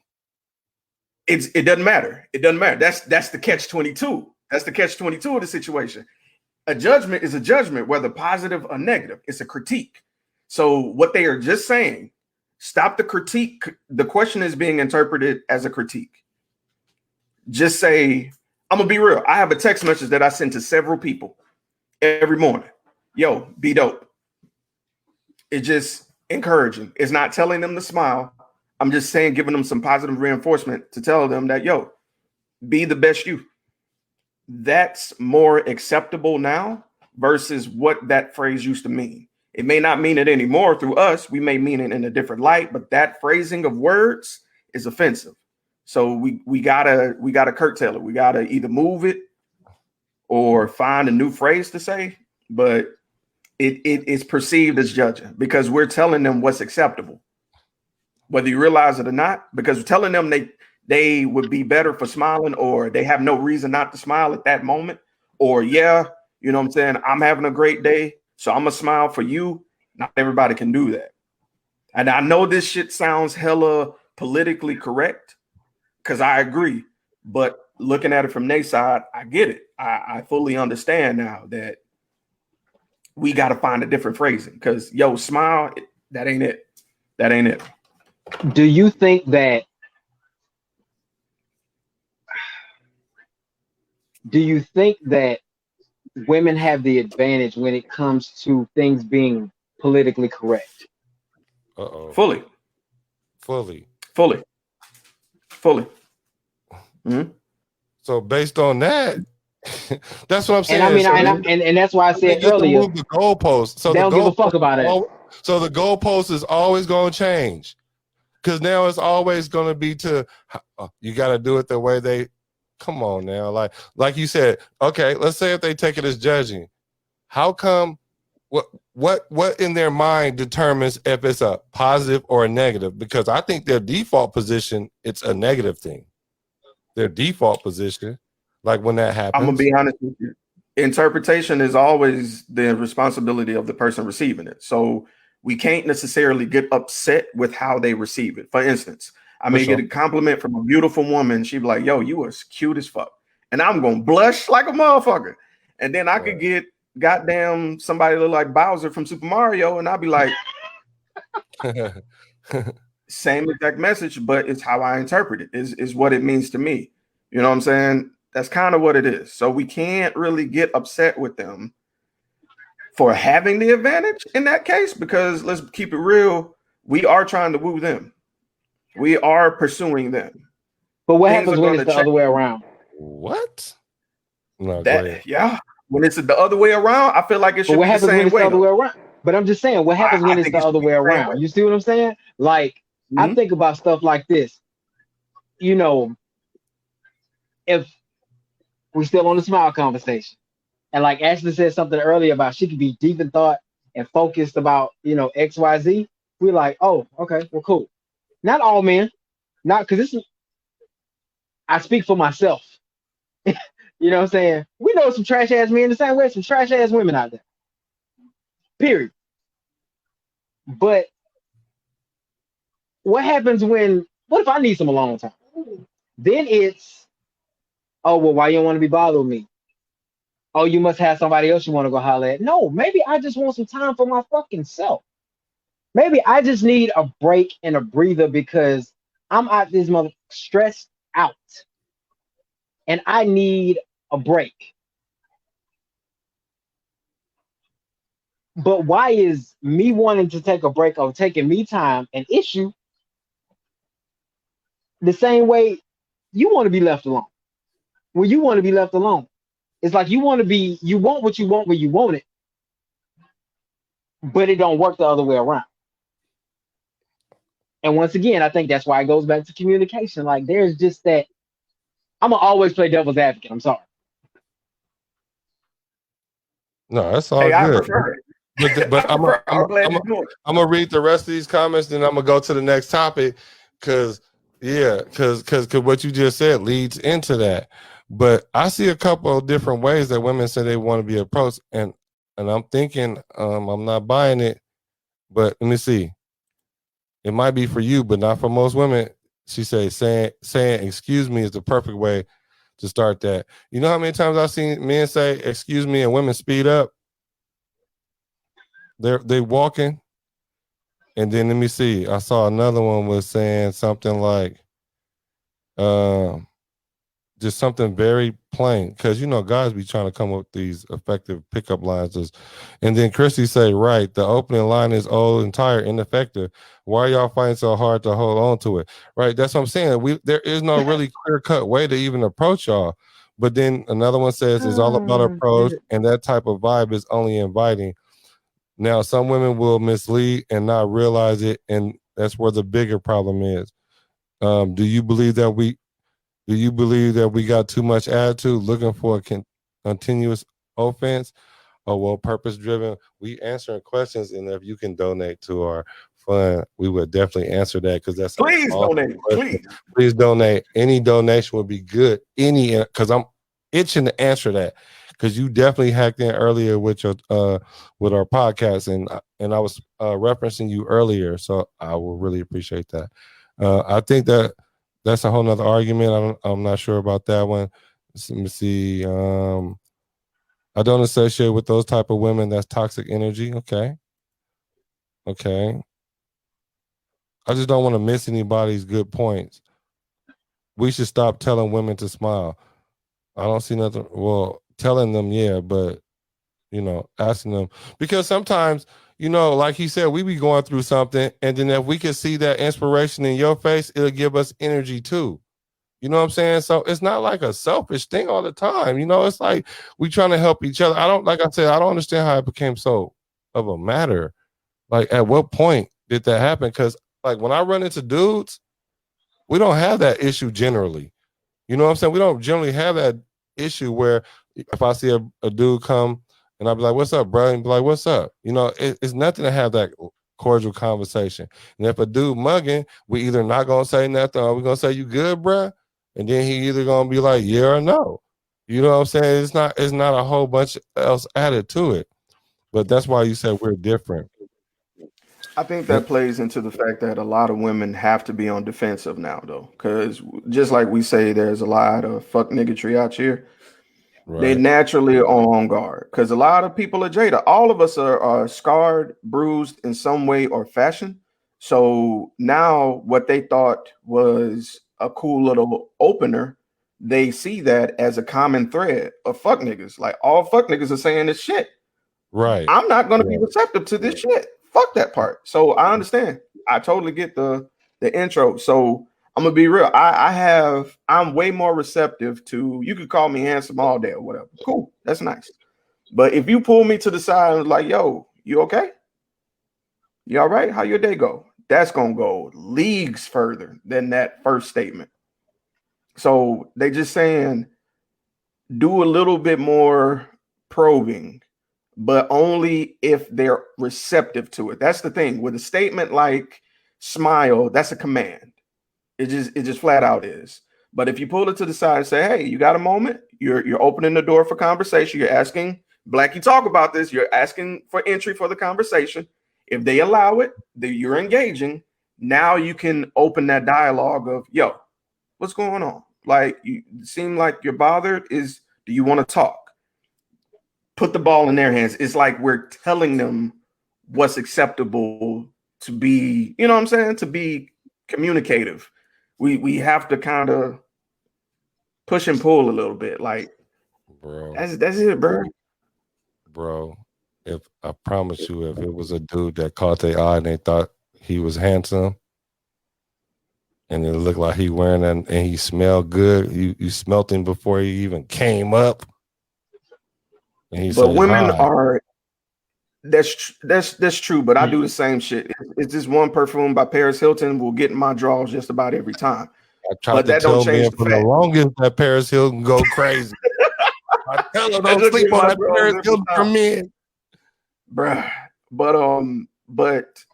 It doesn't matter. It doesn't matter. That's the catch-22. That's the catch-22 of the situation. A judgment is a judgment, whether positive or negative. It's a critique. So what they are just saying, stop the critique. The question is being interpreted as a critique. Just say, I'm gonna be real. I have a text message that I send to several people every morning. Yo, be dope. It's just encouraging. It's not telling them to smile. I'm just saying, giving them some positive reinforcement to tell them that, yo, be the best you. That's more acceptable now versus what that phrase used to mean. It may not mean it anymore through us. We may mean it in a different light, but that phrasing of words is offensive. So we gotta curtail it. We gotta either move it or find a new phrase to say, but it is perceived as judging because we're telling them what's acceptable, whether you realize it or not, because we're telling them they would be better for smiling, or they have no reason not to smile at that moment, or you know what I'm saying, I'm having a great day, so I'm gonna smile for you. Not everybody can do that. And I know this shit sounds hella politically correct, because I agree, but looking at it from their side, I get it. I fully understand now that we got to find a different phrasing, because smile, that ain't it. That ain't it. Do you think that women have the advantage when it comes to things being politically correct? Fully. Mm-hmm. So based on that, that's what I'm saying. And I mean, and that's why I said earlier, move the goalpost. So they don't give a fuck about it. So the goalpost is always going to change, because now it's always going to be you got to do it the way they. Come on now, like you said. Okay, let's say if they take it as judging, how come? What in their mind determines if it's a positive or a negative? Because I think their default position, it's a negative thing. their default position. Like when that happens. I'm gonna be honest with you. Interpretation is always the responsibility of the person receiving it. So we can't necessarily get upset with how they receive it. For instance, I may get a compliment from a beautiful woman. She'd be like, yo, you are cute as fuck. And I'm gonna blush like a motherfucker. And then I could get goddamn somebody look like Bowser from Super Mario, and I'll be like, same exact message, but it's how I interpret it, is what it means to me. You know what I'm saying? That's kind of what it is. So we can't really get upset with them for having the advantage in that case, because let's keep it real. We are trying to woo them. We are pursuing them. But what happens when it's the other way around? What? No, yeah. When it's the other way around, I feel like it should be the same way. The other way around? But I'm just saying, what happens when it's the other way around? You see what I'm saying? Like, I think about stuff like this. You know, if we're still on the smile conversation, and like Ashley said something earlier about she could be deep in thought and focused about, you know, XYZ, we're like, oh, okay, well, cool. Not all men, not because this is, I speak for myself. You know what I'm saying? We know some trash ass men the same way some trash ass women out there. Period. But what happens what if I need some alone time? Then it's, oh, well, why you don't want to be bothered with me? Oh, you must have somebody else you want to go holler at. No, maybe I just want some time for my fucking self. Maybe I just need a break and a breather because I'm out this mother stressed out. And I need a break. But why is me wanting to take a break or taking me time an issue the same way you want to be left alone? When you want to be left alone, it's like you want what you want when you want it, but it don't work the other way around. And once again, I think that's why it goes back to communication. Like there's just that. I'm gonna always play devil's advocate. I'm sorry. No, that's all good. I prefer it. But I'm gonna read the rest of these comments, then I'm gonna go to the next topic because what you just said leads into that. But I see a couple of different ways that women say they want to be approached, and I'm thinking I'm not buying it, but let me see. It might be for you, but not for most women. She says saying excuse me is the perfect way to start that. You know how many times I've seen men say excuse me and women speed up? They walking. And then let me see. I saw another one was saying something like just something very plain, because you know guys be trying to come up with these effective pickup lines. And then Christy say, right, the opening line is old and tired, ineffective. Why are y'all fighting so hard to hold on to it? Right, that's what I'm saying. There is no really clear-cut way to even approach y'all. But then another one says it's all about approach, and that type of vibe is only inviting. Now, some women will mislead and not realize it, and that's where the bigger problem is. Do you believe that we got too much attitude, looking for a continuous offense, or well, purpose driven? We answering questions, and if you can donate to our fund, we would definitely answer that, because that's please donate. Please donate. Any donation would be good. Because I'm itching to answer that, because you definitely hacked in earlier with your with our podcast, and I was referencing you earlier, so I will really appreciate that. I think that's a whole nother argument. I'm not sure about that one. Let me see. I don't associate with those type of women. That's toxic energy. Okay. I just don't want to miss anybody's good points. We should stop telling women to smile. I don't see nothing. Well, telling them, yeah, but asking them, because sometimes, like he said, we be going through something, and then if we can see that inspiration in your face, it'll give us energy too. You know what I'm saying? So it's not like a selfish thing all the time. It's like we trying to help each other. I don't understand how it became so of a matter. Like, at what point did that happen? Because like when I run into dudes, we don't have that issue generally. You know what I'm saying? We don't generally have that issue where if I see a dude come and I'll be like, what's up, bro? And be like, what's up? It's nothing to have that cordial conversation. And if a dude mugging, we either not going to say nothing or we going to say, you good, bro? and then he either gonna be like yeah or no. You know what I'm saying? It's not a whole bunch else added to it. But that's why you said we're different. I think that plays into the fact that a lot of women have to be on defensive now, though, because just like we say, there's a lot of fuck niggatry out here. They Right. naturally are on guard because a lot of people are jaded. All of us are scarred, bruised in some way or fashion. So now, what they thought was a cool little opener, they see that as a common thread of fuck niggas. Like all fuck niggas are saying this shit. Right. I'm not going to be receptive to this shit. Fuck that part. So I understand. I totally get the intro. So I'm gonna be real. I'm way more receptive to, you could call me handsome all day or whatever. Cool. That's nice. But if you pull me to the side and like, yo, you okay? You all right? How your day go? That's gonna go leagues further than that first statement. So they just saying do a little bit more probing, but only if they're receptive to it. That's the thing with a statement like smile, that's a command. It just flat out is. But if you pull it to the side and say, hey, you got a moment, you're opening the door for conversation, you're asking Blackie talk about this, you're asking for entry for the conversation. If they allow it, you're engaging. Now you can open that dialogue of, yo, what's going on? Like you seem like you're bothered. Do you want to talk? Put the ball in their hands. It's like we're telling them what's acceptable to be, you know what I'm saying? To be communicative. We have to kind of push and pull a little bit. Like, bro, that's it, bro. Bro, if I promise you, if it was a dude that caught their eye and they thought he was handsome, and it looked like he wearing that, and he smelled good, you smelt him before he even came up. And he but said, women hi. are. That's true, but I do the same shit. It's just one perfume by Paris Hilton will get in my drawers just about every time. I tried But to that don't tell change men the for the fact. longest that Paris Hilton go crazy. I tell her That don't just sleep get on my that drawers Paris every Hilton for time. men. Bruh. But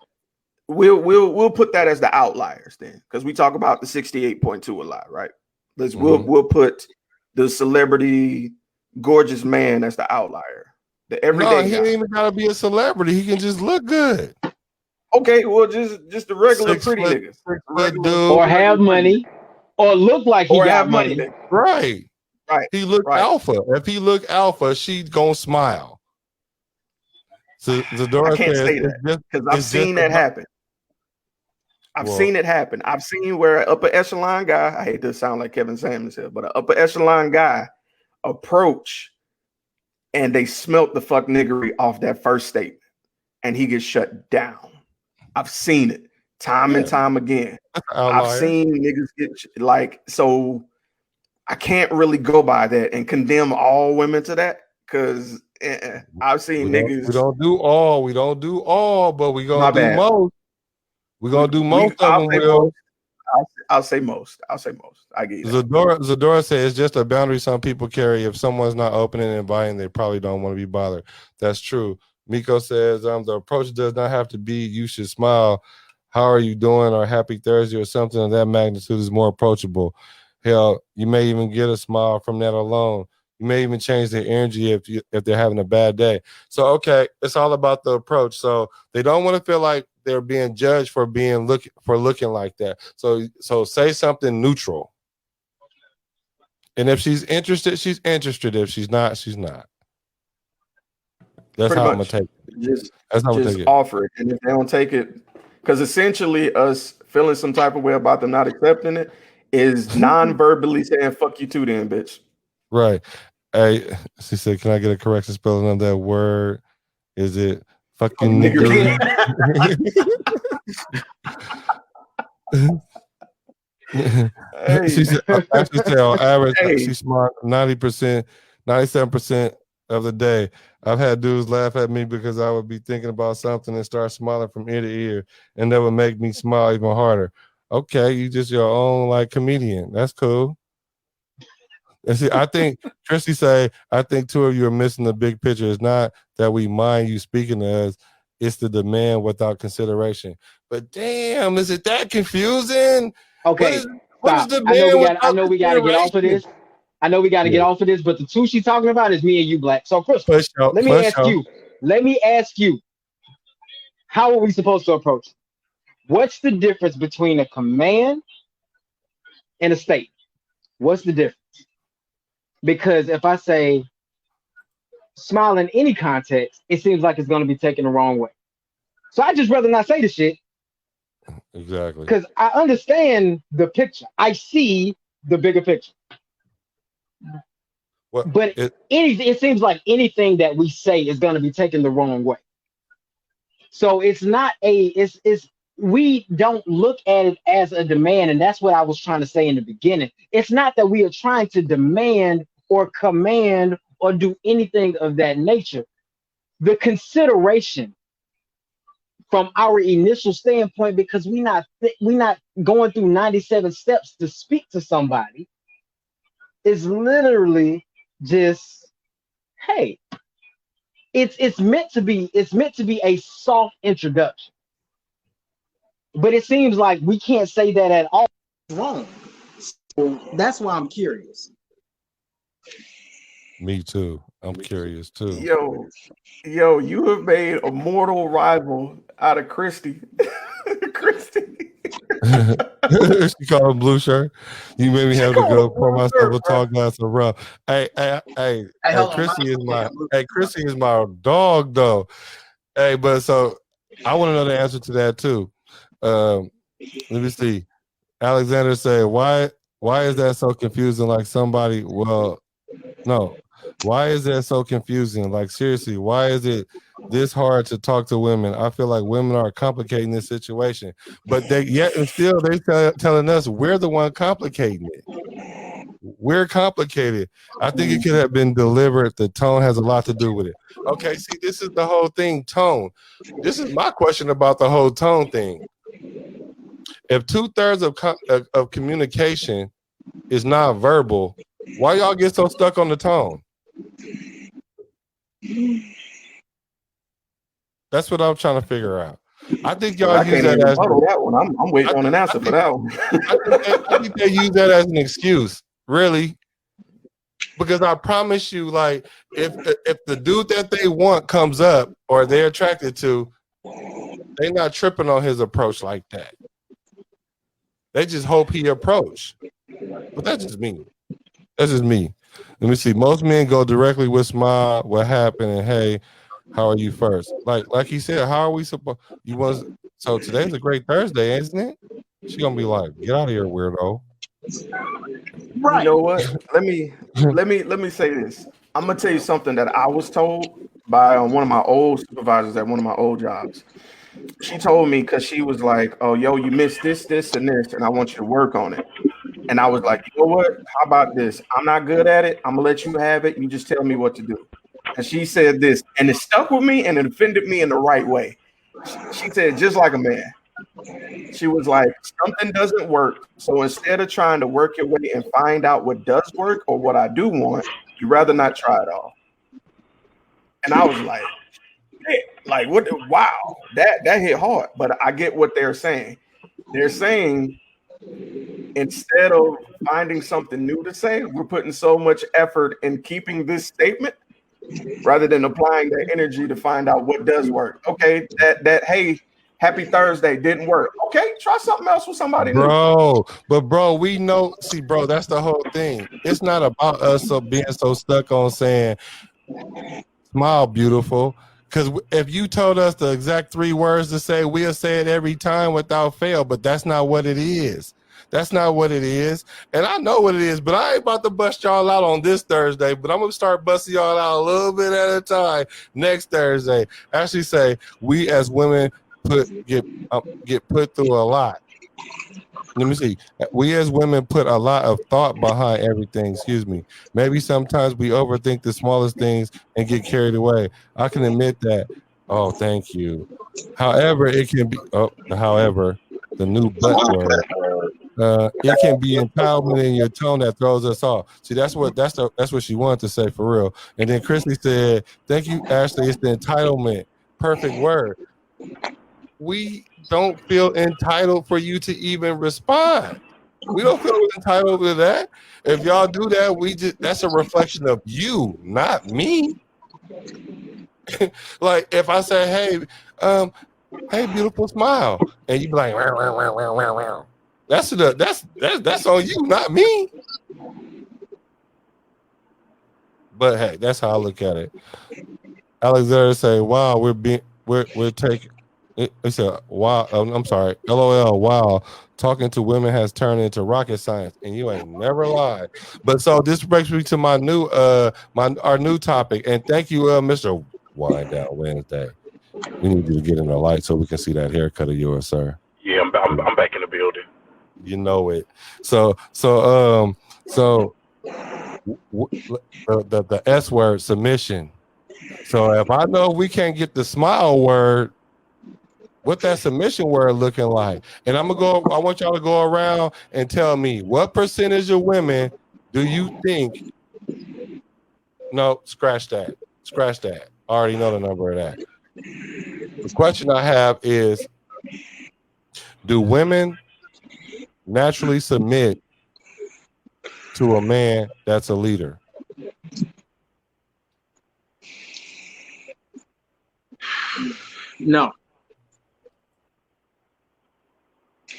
we'll put that as the outliers then, because we talk about the 68.2 a lot, right? We'll put the celebrity gorgeous man as the outlier. The everyday he guy. ain't even gotta be a celebrity. He can just look good. Okay, well, just the regular pretty niggas. Dude. Or have money, or look like he got money. Right. Right. He look alpha. If he look alpha, she's gonna smile. So Zadora I can't says say that because I've seen that happen. I've seen it happen. I've seen where an upper echelon guy, I hate to sound like Kevin Samuels here, but an upper echelon guy approach and they smelt the fuck niggery off that first statement and he gets shut down. I've seen it time and time again. I've seen niggas get like, so I can't really go by that and condemn all women to that because I've seen niggas. We don't do all, but we gonna do most. We're gonna do most of them. I'll say most. I get you. Zadora says it's just a boundary some people carry. If someone's not open and inviting, they probably don't want to be bothered. That's true. Miko says the approach does not have to be you should smile. How are you doing? Or happy Thursday or something of that magnitude is more approachable. Hell, you may even get a smile from that alone. You may even change their energy if they're having a bad day. So okay, it's all about the approach. So they don't want to feel like they're being judged for looking like that. So say something neutral. And if she's interested, she's interested. If she's not, she's not. That's how I'm gonna take it. Just offer it. And if they don't take it, because essentially us feeling some type of way about them not accepting it is non-verbally saying fuck you too then, bitch. Right. Hey, she said, can I get a correction spelling of that word? Is it fucking nigger? She said, I should tell average she's smart 90%, 97% of the day. I've had dudes laugh at me because I would be thinking about something and start smiling from ear to ear, and that would make me smile even harder. Okay, you just your own like comedian. That's cool. And see, I think Christy say, I think two of you are missing the big picture. It's not that we mind you speaking to us, it's the demand without consideration. But damn, is it that confusing? Okay, What is Stop. the I know man I without know we gotta get off of consideration? this. I know we gotta get Yeah. off of this, but the two she's talking about is me and you, Black. So Crystal, For sure. let me For ask sure. you. Let me ask you, how are we supposed to approach it? What's the difference between a command and a state? What's the difference? Because if I say smile in any context, it seems like it's gonna be taken the wrong way. So I just rather not say the shit Exactly. because I understand the picture. I see the bigger picture. What But it it seems like anything that we say is going to be taken the wrong way. So it's not it's we don't look at it as a demand, and that's what I was trying to say in the beginning. It's not that we are trying to demand or command or do anything of that nature. The consideration from our initial standpoint, because we're not going through 97 steps to speak to somebody, is literally just, hey, it's meant to be a soft introduction, but it seems like we can't say that at all. Wrong. So that's why I'm curious. me too. I'm curious too. Yo, you have made a mortal rival out of Christy. Christy. She called him blue shirt. You made me She have to called go him pour blue myself shirt, a bro. tall glass of rum. Hey, Hold on, Chrissy is my my- Chrissy is my dog though. Hey, but so I want to know the answer to that too. Let me see. Alexander said, why is that so confusing? Like somebody, well, no. Why is that so confusing? Like seriously, why is it this hard to talk to women? I feel like women are complicating this situation, but they yet and still telling us we're the one complicating it. We're complicated. I think it could have been deliberate. The tone has a lot to do with it. Okay, see, this is the whole thing. Tone. This is my question about the whole tone thing. If 2/3 of communication is not verbal, why y'all get so stuck on the tone? That's what I'm trying to figure out. I think y'all I use can't that even as follow that one. I'm waiting on an answer for that one. I think they use that as an excuse, really, because I promise you, like, if the dude that they want comes up or they're attracted to, they're not tripping on his approach like that. They just hope he approach. But that's just me. That's just me. Let me see. Most men go directly with smile, what happened, and hey, how are you first? Like he said, how are we supposed? So today's a great Thursday, isn't it? She gonna be like, get out of here, weirdo. Right. You know what? Let me say this. I'm gonna tell you something that I was told by one of my old supervisors at one of my old jobs. She told me because she was like, "Oh, yo, you missed this, and this, and I want you to work on it." And I was like, "You know what? How about this? I'm not good at it. I'm gonna let you have it. You just tell me what to do." And she said this, and it stuck with me, and it offended me in the right way. She said, "Just like a man." She was like, something doesn't work. So instead of trying to work your way and find out what does work or what I do want, you rather not try it all. And I was like, "Shit, like what? Wow, that hit hard." But I get what they're saying. They're saying instead of finding something new to say, we're putting so much effort in keeping this statement rather than applying the energy to find out what does work. Okay, that hey, happy Thursday didn't work. Okay, try something else with somebody new. Bro, we know. See, bro, that's the whole thing. It's not about us being so stuck on saying smile, beautiful. Because if you told us the exact 3 words to say, we'll say it every time without fail. But that's not what it is. That's not what it is. And I know what it is, but I ain't about to bust y'all out on this Thursday. But I'm going to start busting y'all out a little bit at a time next Thursday. Actually say, we as women get put through a lot. Let me see. We as women put a lot of thought behind everything. Excuse me. Maybe sometimes we overthink the smallest things and get carried away. I can admit that. Oh, thank you. However, it can be. Oh, however, the new butt word. It can be entitlement in your tone that throws us off. See, that's what she wanted to say for real. And then Christy said, "Thank you, Ashley. It's the entitlement. Perfect word. We don't feel entitled for you to even respond. We don't feel entitled to that. If y'all do that, that's a reflection of you, not me. Like if I say, hey, beautiful smile, and you be like, wow, wow, wow, wow, wow, wow. That's on you, not me. But hey, that's how I look at it. Alexander say, "Wow, we're taking." It said, "Wow, I'm sorry, LOL. Wow, talking to women has turned into rocket science, and you ain't never lied." But so this brings me to my new our new topic, and thank you, Mr. Wind Down Wednesday. We need you to get in the light so we can see that haircut of yours, sir. Yeah, I'm back in the building. You know it. So the S word, submission. So if I know we can't get the smile word, what that submission word looking like? And I want y'all to go around and tell me what percentage of women do you think? No, scratch that. I already know the number of that. The question I have is, do women naturally submit to a man that's a leader? No,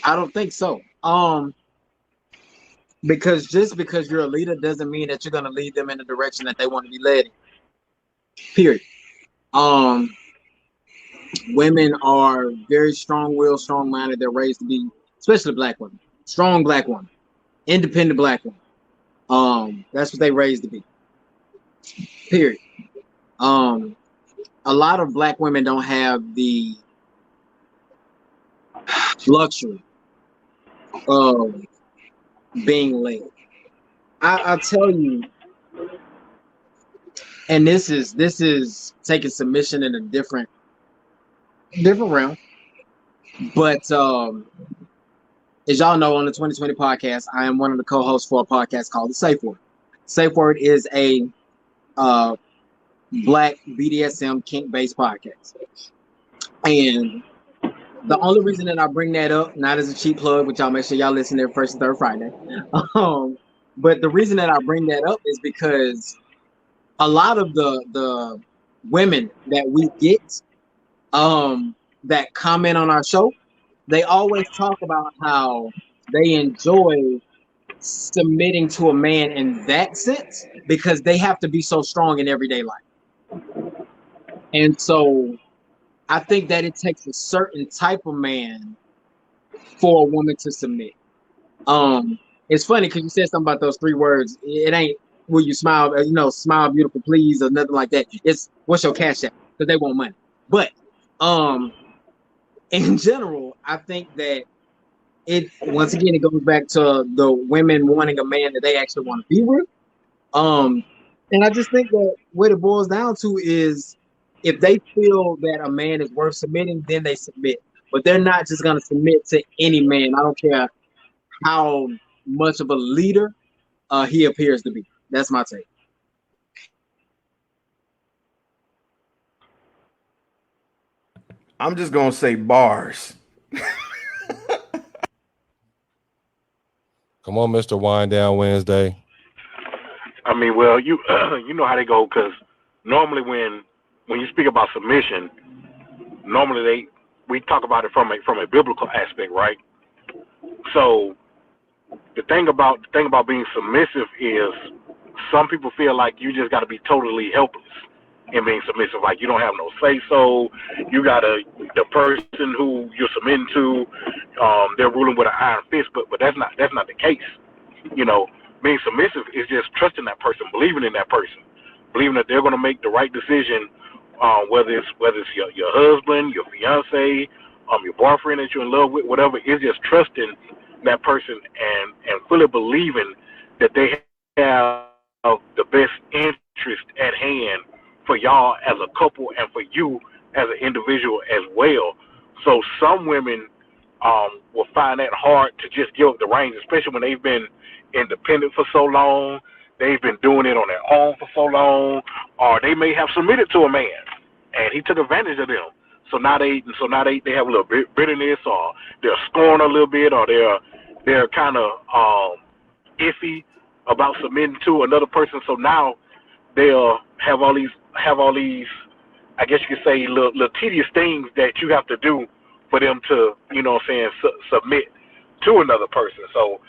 I don't think so. Because just because you're a leader doesn't mean that you're gonna lead them in the direction that they want to be led in. Period. Women are very strong-willed, strong-minded. They're raised to be, especially black women, strong black women, independent black women. That's what they raised to be. Period. A lot of black women don't have the luxury of being led. I'll tell you, and this is taking submission in a different realm. But as y'all know, on the 2020 podcast, I am one of the co-hosts for a podcast called The Safe Word. Safe Word is a black BDSM kink-based podcast. And the only reason that I bring that up, not as a cheap plug, which y'all make sure y'all listen there first and third Friday, but the reason that I bring that up is because a lot of the women that we get that comment on our show, they always talk about how they enjoy submitting to a man in that sense because they have to be so strong in everyday life. And so I think that it takes a certain type of man for a woman to submit. It's funny because you said something about those three words. It ain't will you smile, smile beautiful please or nothing like that. It's what's your cash app, because they want money. But in general, I think that it once again it goes back to the women wanting a man that they actually want to be with. And I just think that what it boils down to is if they feel that a man is worth submitting, then they submit. But they're not just gonna submit to any man. I don't care how much of a leader he appears to be. That's my take. I'm just gonna say bars. Come on, Mr. Wind Down Wednesday. I mean, well, you know how they go, because normally when you speak about submission, normally we talk about it from a biblical aspect, right? So the thing about being submissive is some people feel like you just got to be totally helpless in being submissive, like you don't have no say so. You gotta the person who you're submitting to, they're ruling with an iron fist, but that's not the case. Being submissive is just trusting that person, believing in that person, believing that they're gonna make the right decision, whether it's your husband, your fiance, your boyfriend that you're in love with, whatever. It's just trusting that person and fully believing that they have the best interest at hand for y'all as a couple and for you as an individual as well. So some women will find that hard to just give up the reins, especially when they've been independent for so long, they've been doing it on their own for so long, or they may have submitted to a man and he took advantage of them. So now they have a little bit bitterness, or they're scorned a little bit, or they're kind of iffy about submitting to another person. So now they'll have all these, I guess you could say, little tedious things that you have to do for them to, you know what I'm saying, submit to another person. So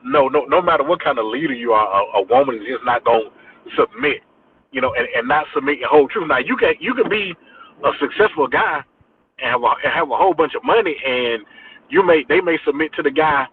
no matter what kind of leader you are, a woman is just not gonna submit, you know, and not submit your whole truth. Now you can be a successful guy and have a whole bunch of money, and they may submit to the guy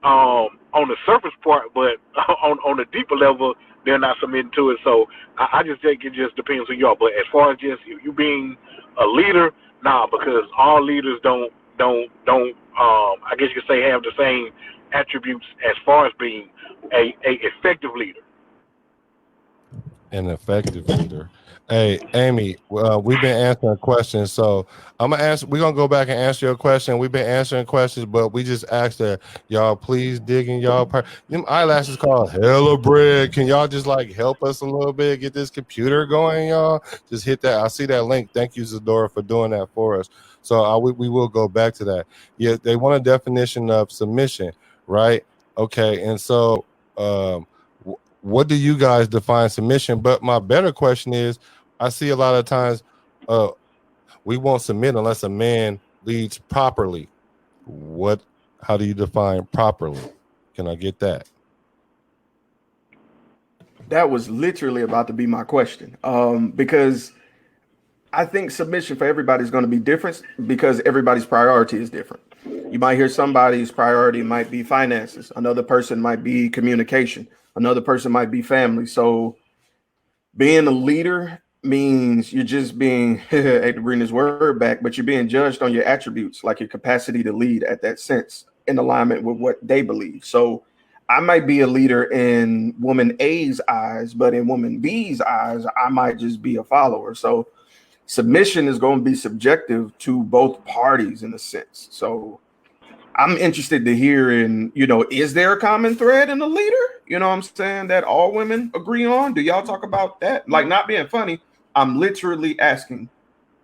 on the surface part, but on the deeper level, they're not submitting to it. So I just think it just depends on y'all. But as far as just you being a leader, nah, because all leaders don't I guess you could say have the same attributes as far as being a effective leader. An effective leader. Hey, Amy, we've been answering questions, so I'm gonna answer. We're gonna go back and answer your question. We've been answering questions, but we just asked that y'all please dig in y'all part. Them eyelashes called hella bread. Can y'all just like help us a little bit, get this computer going, y'all? Just hit that. I see that link. Thank you, Zadora, for doing that for us. So we will go back to that. Yeah, they want a definition of submission, right? Okay, and so what do you guys define submission? But my better question is, I see a lot of times we won't submit unless a man leads properly. How do you define properly? Can I get that? That was literally about to be my question. Because I think submission for everybody is going to be different because everybody's priority is different. You might hear somebody's priority might be finances. Another person might be communication. Another person might be family. So being a leader means you're just being, I hate to bring this word back, but you're being judged on your attributes, like your capacity to lead at that sense in alignment with what they believe. So I might be a leader in woman A's eyes, but in woman B's eyes, I might just be a follower. So submission is going to be subjective to both parties in a sense. So I'm interested to hear is there a common thread in the leader? You know what I'm saying? That all women agree on? Do y'all talk about that? Like, not being funny, I'm literally asking,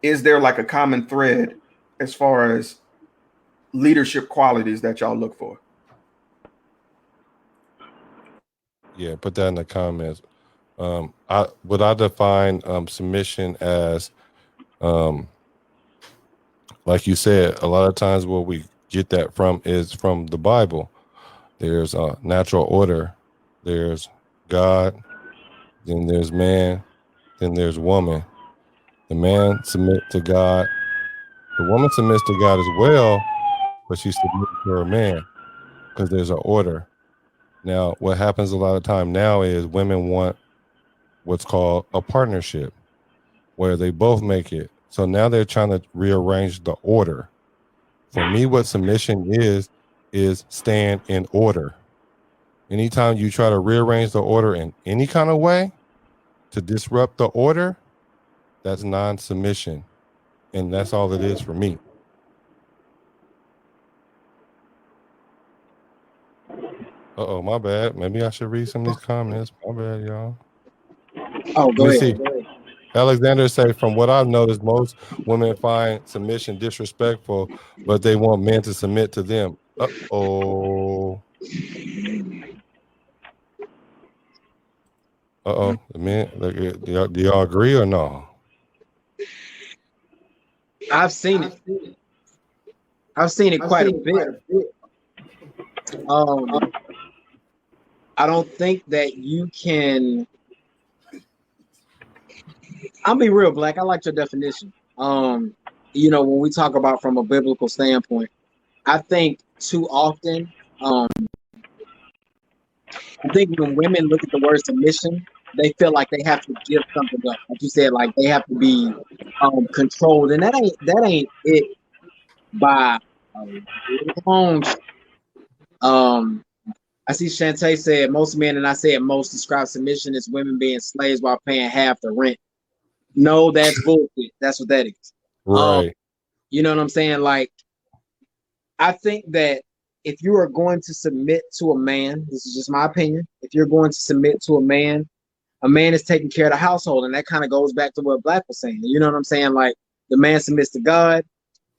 is there like a common thread as far as leadership qualities that y'all look for? Yeah, put that in the comments. I define submission as, like you said, a lot of times where we get that from is from the Bible. There's a natural order. There's God, then there's man, then there's woman. The man submits to God. The woman submits to God as well, but she submits to her man because there's an order. Now, what happens a lot of time now is women want what's called a partnership where they both make it. So now they're trying to rearrange the order. For me, what submission is stand in order. Anytime you try to rearrange the order in any kind of way to disrupt the order, that's non-submission. And that's all it is for me. Uh-oh, my bad. Maybe I should read some of these comments. My bad, y'all. Oh, go ahead. Alexander say, from what I've noticed, most women find submission disrespectful, but they want men to submit to them. Uh-oh. Uh-oh. Men, do y'all agree or no? I've seen it. I've seen it quite a bit. I don't think that you can. I'll be real, Black. I like your definition. When we talk about from a biblical standpoint, I think too often, I think when women look at the word submission, they feel like they have to give something up. Like you said, like they have to be controlled, and that ain't it by long. I see Shantae said most men, and I said most, describe submission as women being slaves while paying half the rent. No, that's bullshit. That's what that is. Right. You know what I'm saying? Like, I think that if you are going to submit to a man, this is just my opinion. If you're going to submit to a man is taking care of the household. And that kind of goes back to what Black was saying. You know what I'm saying? Like, the man submits to God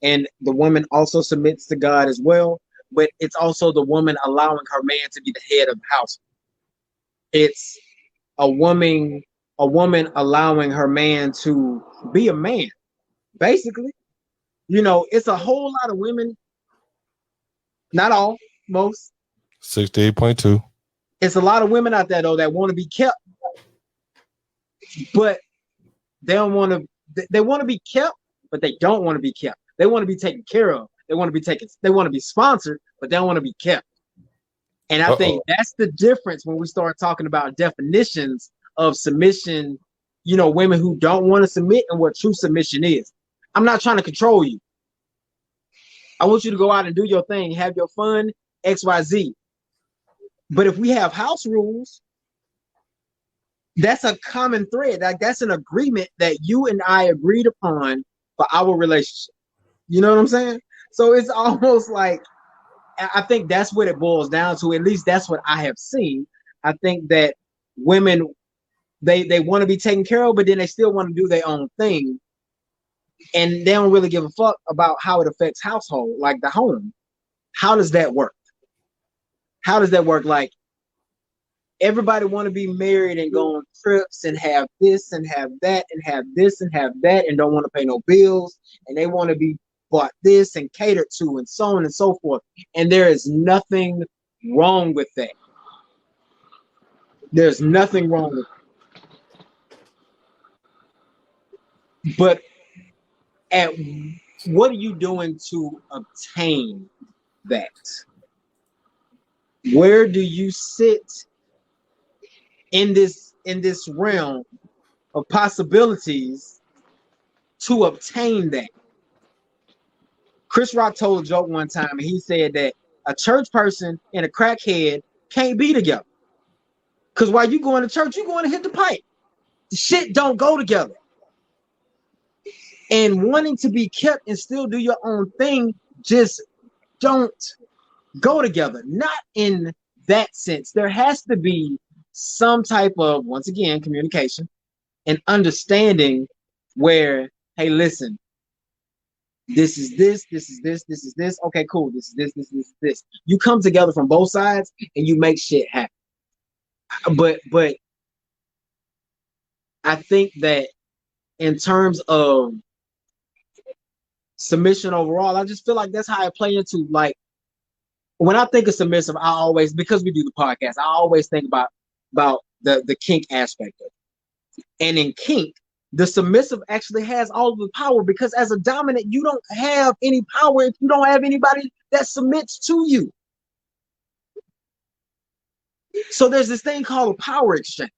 and the woman also submits to God as well. but it's also the woman allowing her man to be the head of the house. It's a woman allowing her man to be a man, basically. You know, it's a whole lot of women, not all, most. 68.2. It's a lot of women out there though that want to be kept, but they don't want to. They want to be kept, but they don't want to be kept. They want to be taken care of. They want to be sponsored, but they don't want to be kept. And I think that's the difference when we start talking about definitions of submission, you know, women who don't want to submit and what true submission is. I'm not trying to control you. I want you to go out and do your thing, have your fun, XYZ. But if we have house rules, that's a common thread. Like that's an agreement that you and I agreed upon for our relationship. You know what I'm saying? So it's almost like, I think that's what it boils down to. At least that's what I have seen. I think that women, they want to be taken care of, but then they still want to do their own thing. And they don't really give a fuck about how it affects household, like the home. How does that work? How does that work? Like everybody want to be married and go on trips and have this and have that and have this and have that and don't want to pay no bills. And they want to be bought this and catered to and so on and so forth. And there is nothing wrong with that. There's nothing wrong with it. But what are you doing to obtain that? Where do you sit in this realm of possibilities to obtain that? Chris Rock told a joke one time, and he said that a church person and a crackhead can't be together. Because while you going to church, you're going to hit the pipe. The shit don't go together. And wanting to be kept and still do your own thing just don't go together. Not in that sense. There has to be some type of, once again, communication and understanding where, hey, listen, this is this, this is this, this is this. Okay, cool. This is this, this is this. You come together from both sides and you make shit happen. But I think that in terms of submission overall, I just feel like that's how I play into, like, when I think of submissive, I always, because we do the podcast, I always think about the kink aspect of it. And in kink, the submissive actually has all of the power, because as a dominant, you don't have any power if you don't have anybody that submits to you. So there's this thing called a power exchange.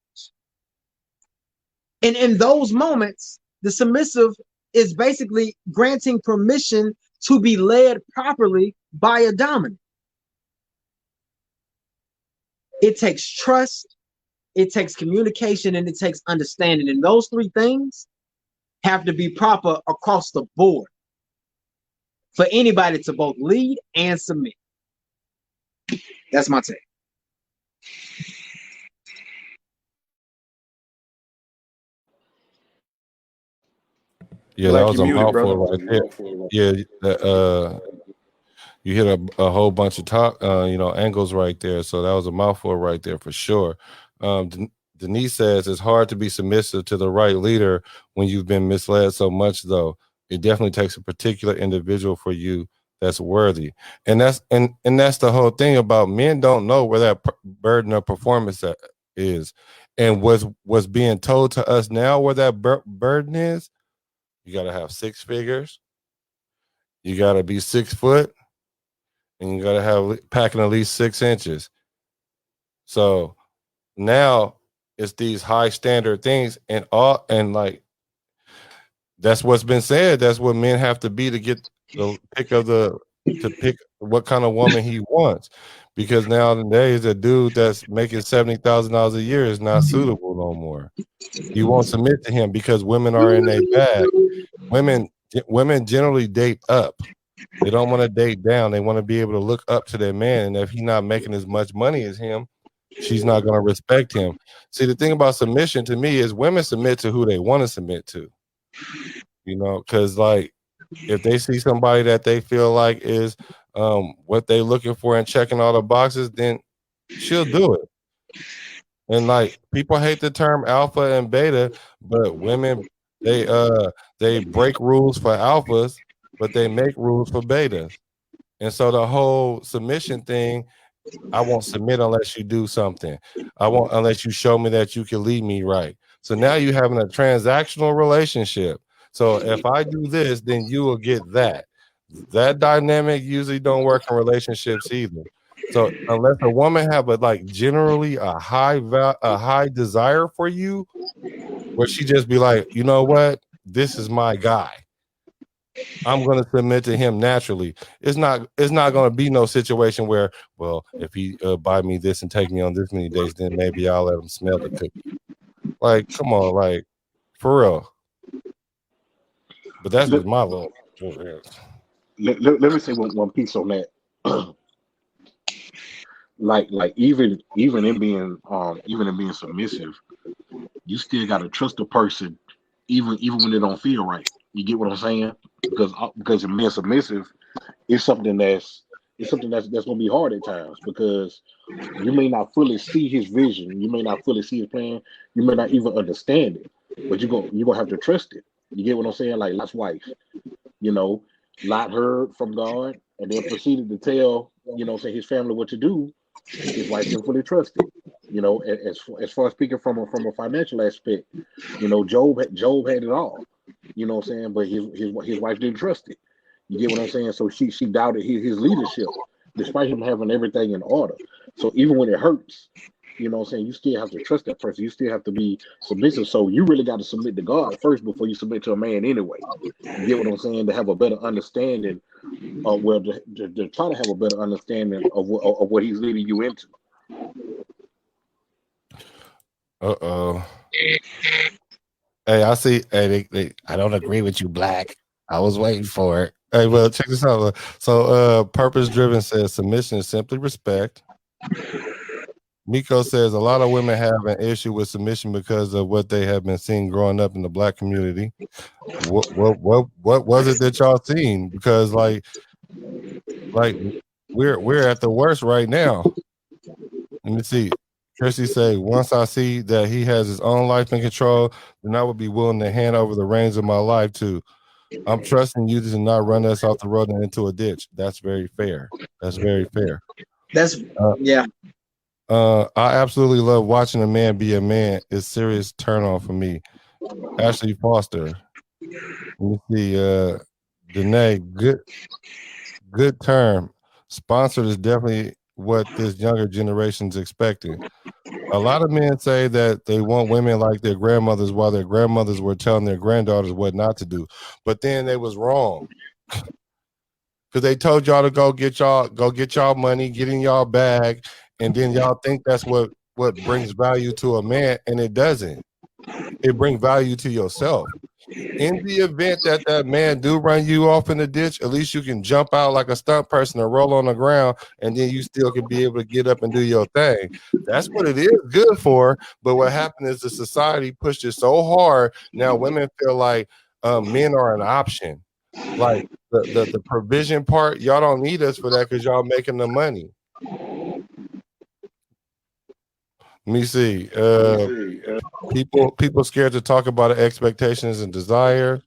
And in those moments, the submissive is basically granting permission to be led properly by a dominant. It takes trust, it takes communication, and it takes understanding. And those three things have to be proper across the board for anybody to both lead and submit. That's my take. Yeah, Black, that was you a muted, mouthful brother. right there. Yeah, you hit a whole bunch of talk, angles right there. So that was a mouthful right there for sure. Denise says it's hard to be submissive to the right leader when you've been misled so much, though. It definitely takes a particular individual for you that's worthy. And that's the whole thing about men don't know where that burden of performance is. And what's being told to us now where that burden is, you got to have 6 figures, you got to be 6 foot, and you got to have packing at least 6 inches. So now it's these high standard things, and like that's what's been said. That's what men have to be to get the pick to pick what kind of woman he wants. Because nowadays a dude that's making $70,000 a year is not suitable no more. You won't submit to him because women are in a bag. Women generally date up. They don't want to date down. They want to be able to look up to their man. And if he's not making as much money as him, she's not going to respect him. See, the thing about submission to me is women submit to who they want to submit to. Because like if they see somebody that they feel like is what they looking for and checking all the boxes, then she'll do it. And like people hate the term alpha and beta, but women they break rules for alphas, but they make rules for betas. And so the whole submission thing, I won't submit unless you do something. I won't unless you show me that you can lead me right. So now you're having a transactional relationship. So if I do this, then you will get that. That dynamic usually don't work in relationships either. So unless a woman have generally a high desire for you, where she just be like, you know what, this is my guy. I'm going to submit to him naturally. It's not going to be no situation where, well, if he buy me this and take me on this many days, then maybe I'll let him smell the cookie. Like, come on, like, for real. But that's just my little. Let me say one piece on that. like even in being submissive, you still gotta trust the person, even when they don't feel right. You get what I'm saying? Because in being submissive, it's something that's gonna be hard at times, because you may not fully see his vision, you may not fully see his plan, you may not even understand it, but you're gonna have to trust it. You get what I'm saying? Like Lot's wife, Lot heard from God and then proceeded to tell, say his family what to do. His wife didn't fully trust it. As far as speaking from a financial aspect, Job had it all. You know what I'm saying? But his wife didn't trust it. You get what I'm saying? So she doubted his leadership, despite him having everything in order. So even when it hurts, you know what I'm saying, you still have to trust that person. You still have to be submissive. So you really got to submit to God first before you submit to a man anyway. You get what I'm saying? To have a better understanding of to try to have a better understanding of what he's leading you into. Hey, I see. Hey, I don't agree with you, Black. I was waiting for it. Hey, well, check this out. So, Purpose Driven says submission is simply respect. Miko says a lot of women have an issue with submission because of what they have been seeing growing up in the Black community. What was it that y'all seen? Because like we're at the worst right now. Let me see. Kirsty say, once I see that he has his own life in control, then I would be willing to hand over the reins of my life to. I'm trusting you to not run us off the road and into a ditch. That's very fair. That's very fair. That's yeah. I absolutely love watching a man be a man. It's serious turn on for me. Ashley Foster. Let me see. Danae, good term. Sponsored is definitely what this younger generation's expecting. A lot of men say that they want women like their grandmothers, while their grandmothers were telling their granddaughters what not to do. But then they was wrong. Because they told y'all to go get y'all money, get in y'all bag, and then y'all think that's what brings value to a man, and it doesn't. It brings value to yourself. In the event that man do run you off in the ditch, at least you can jump out like a stunt person and roll on the ground, and then you still can be able to get up and do your thing. That's what it is good for. But what happened is the society pushed it so hard. Now women feel like men are an option. Like the provision part, y'all don't need us for that because y'all making the money. Let me see. People scared to talk about expectations and desire.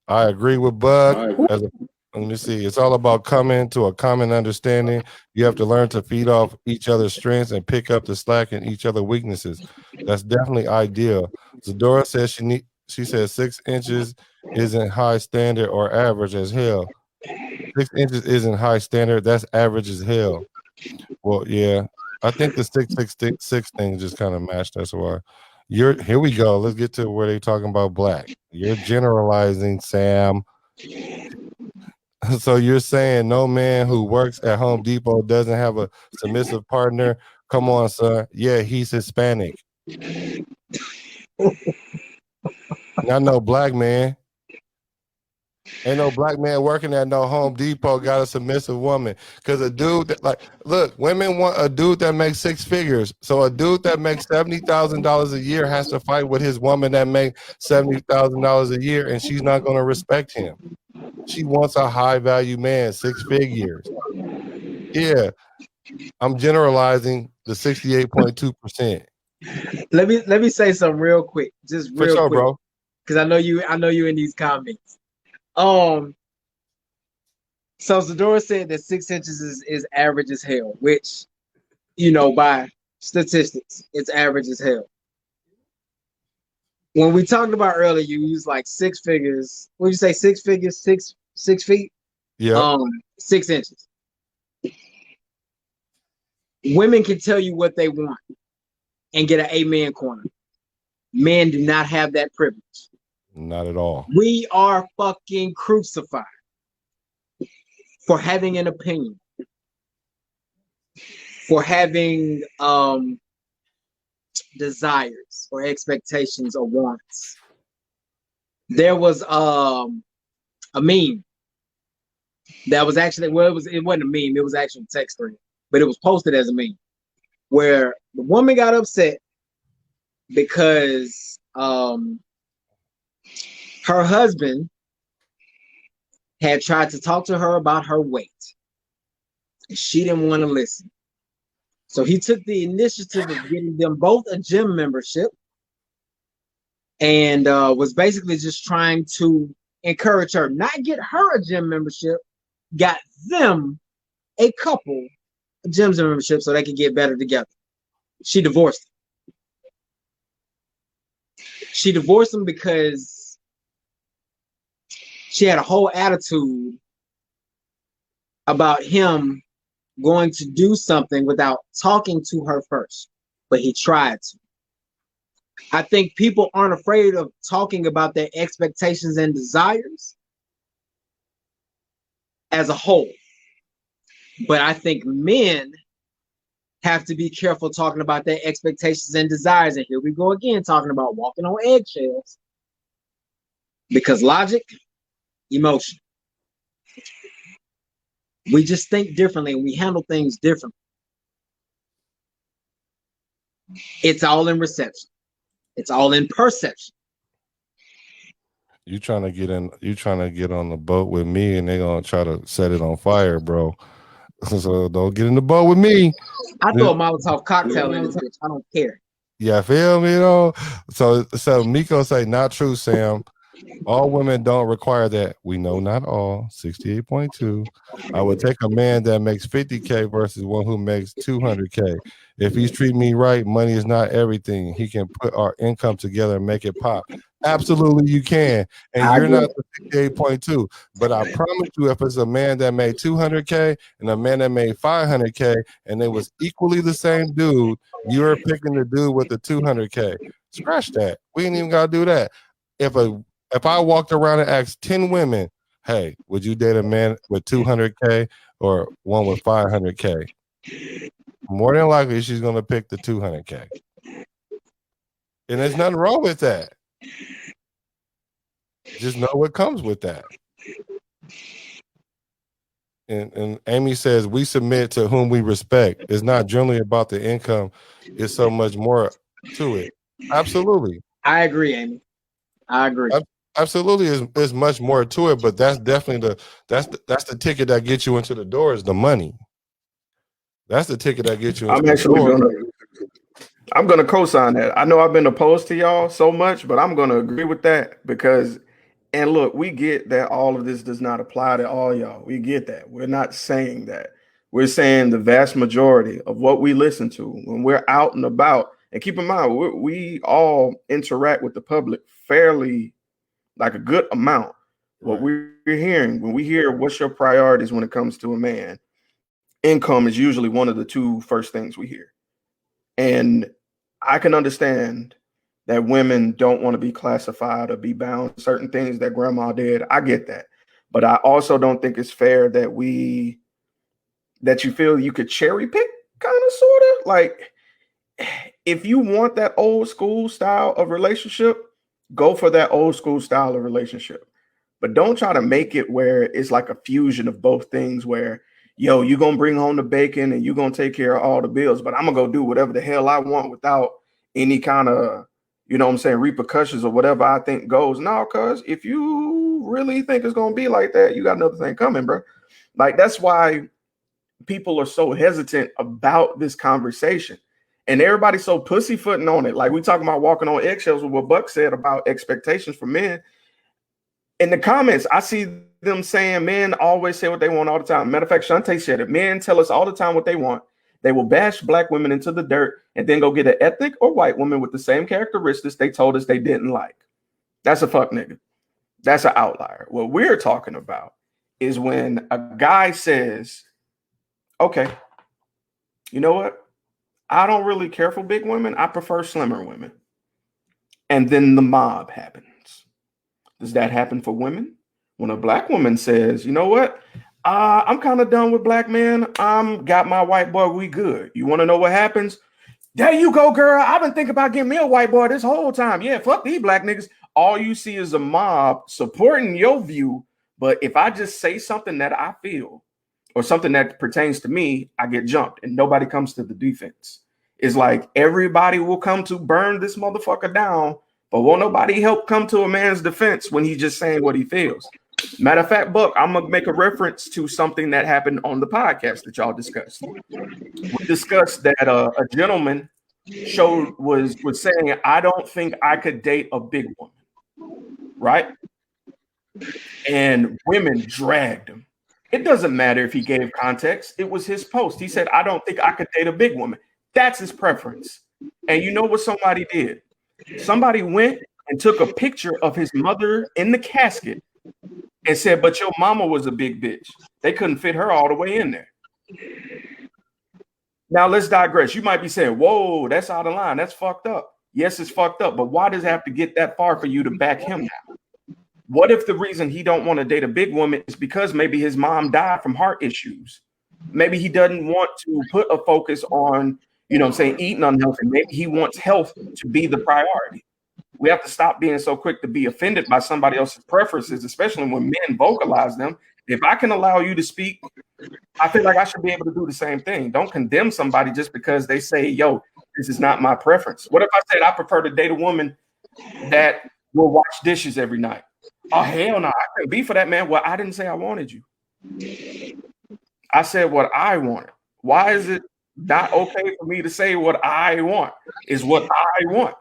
I agree with Bud. Let me see. It's all about coming to a common understanding. You have to learn to feed off each other's strengths and pick up the slack in each other's weaknesses. That's definitely ideal. Zadora says she says 6 inches isn't high standard or average as hell. 6 inches isn't high standard. That's average as hell. Well, yeah. I think the 666 thing just kind of matched. That's why. Here we go. Let's get to where they're talking about Black. You're generalizing, Sam. So you're saying no man who works at Home Depot doesn't have a submissive partner? Come on, son. Yeah, he's Hispanic. Not no black man. Ain't no black man working at no Home Depot got a submissive woman. Because a dude that look, women want a dude that makes 6 figures. So a dude that makes $70,000 a year has to fight with his woman that makes $70,000 a year, and she's not going to respect him. She wants a high value man, 6 figures. Yeah, I'm generalizing the 68.2%. Let me say something real quick, just For real sure, quick, bro. because I know you in these comments. So Zadora said that 6 inches is average as hell, which, by statistics, it's average as hell. When we talked about earlier, you used like 6 figures. What did you say? 6 figures, 6 feet? Yeah. 6 inches. Women can tell you what they want and get an amen corner. Men do not have that privilege. Not at all. We are fucking crucified for having an opinion, for having desires or expectations or wants. There was a meme that was actually, it wasn't a meme, it was actually text thread, but it was posted as a meme where the woman got upset because her husband had tried to talk to her about her weight. She didn't want to listen. So he took the initiative of getting them both a gym membership and was basically just trying to encourage her, not get her a gym membership, got them a couple gym membership so they could get better together. She divorced him. She divorced him because she had a whole attitude about him going to do something without talking to her first, but he tried to. I think people aren't afraid of talking about their expectations and desires as a whole, but I think men have to be careful talking about their expectations and desires. And here we go again, talking about walking on eggshells, because logic, emotion. We just think differently and we handle things differently. It's all in reception. It's all in perception. You trying to get on the boat with me and they're gonna try to set it on fire, bro. So don't get in the boat with me. I throw a Molotov cocktail in this bitch. I don't care. Yeah, feel me though. So Miko say, not true, Sam. All women don't require that. We know not all. 68.2. I would take a man that makes 50K versus one who makes 200K. If he's treating me right, money is not everything. He can put our income together and make it pop. Absolutely, you can. And you're not the 68.2. But I promise you, if it's a man that made 200K and a man that made 500K and it was equally the same dude, you're picking the dude with the 200K. Scratch that. We ain't even got to do that. If I walked around and asked 10 women, hey, would you date a man with 200K or one with 500K? More than likely, she's going to pick the 200K. And there's nothing wrong with that. Just know what comes with that. And Amy says, we submit to whom we respect. It's not generally about the income. It's so much more to it. Absolutely. I agree, Amy. I agree. Absolutely, is much more to it, but that's definitely that's the ticket that gets you into the door is the money. That's the ticket that gets you into the door. I'm gonna co-sign that. I know I've been opposed to y'all so much, but I'm gonna agree with that because, and look, we get that all of this does not apply to all y'all. We get that. We're not saying that. We're saying the vast majority of what we listen to when we're out and about. And keep in mind, we all interact with the public fairly, like a good amount. What we're hearing, when we hear what's your priorities when it comes to a man, income is usually one of the two first things we hear. And I can understand that women don't want to be classified or be bound to certain things that grandma did. I get that. But I also don't think it's fair that you feel you could cherry pick, kind of, sort of. Like, if you want that old school style of relationship, go for that old school style of relationship. But don't try to make it where it's like a fusion of both things where, yo, you're going to bring home the bacon and you're going to take care of all the bills, but I'm going to go do whatever the hell I want without any kind of, repercussions or whatever I think goes. No, cuz if you you really think it's gonna be like that, you got another thing coming, bro. Like that's why people are so hesitant about this conversation. And everybody's so pussyfooting on it. Like we talking about walking on eggshells with what Buck said about expectations for men. In the comments, I see them saying men always say what they want all the time. Matter of fact, Shantae said it. Men tell us all the time what they want. They will bash black women into the dirt and then go get an ethnic or white woman with the same characteristics they told us they didn't like. That's a fuck nigga. That's an outlier. What we're talking about is when a guy says, okay, you know what? I don't really care for big women. I prefer slimmer women. And then the mob happens. Does that happen for women? When a black woman says, you know what? I'm kind of done with black men. Got my white boy. We good. You want to know what happens? There you go, girl. I've been thinking about getting me a white boy this whole time. Yeah, fuck these black niggas. All you see is a mob supporting your view. But if I just say something that I feel or something that pertains to me, I get jumped and nobody comes to the defense. It's like everybody will come to burn this motherfucker down, but won't nobody help come to a man's defense when he's just saying what he feels. Matter of fact, Buck, I'm gonna make a reference to something that happened on the podcast that y'all discussed. We discussed that a gentleman was saying, I don't think I could date a big woman, right? And women dragged him. It doesn't matter if he gave context. It was his post. He said, I don't think I could date a big woman. That's his preference. And you know what somebody did? Somebody went and took a picture of his mother in the casket and said, but your mama was a big bitch. They couldn't fit her all the way in there. Now let's digress. You might be saying, whoa, that's out of line. That's fucked up. Yes, it's fucked up. But why does it have to get that far for you to back him now? What if the reason he don't want to date a big woman is because maybe his mom died from heart issues? Maybe he doesn't want to put a focus on, eating unhealthy. Maybe he wants health to be the priority. We have to stop being so quick to be offended by somebody else's preferences, especially when men vocalize them. If I can allow you to speak, I feel like I should be able to do the same thing. Don't condemn somebody just because they say, yo, this is not my preference. What if I said I prefer to date a woman that will wash dishes every night? Oh, hell no, I couldn't be for that, man. Well, I didn't say I wanted you. I said what I wanted. Why is it not okay for me to say what I want is what I want?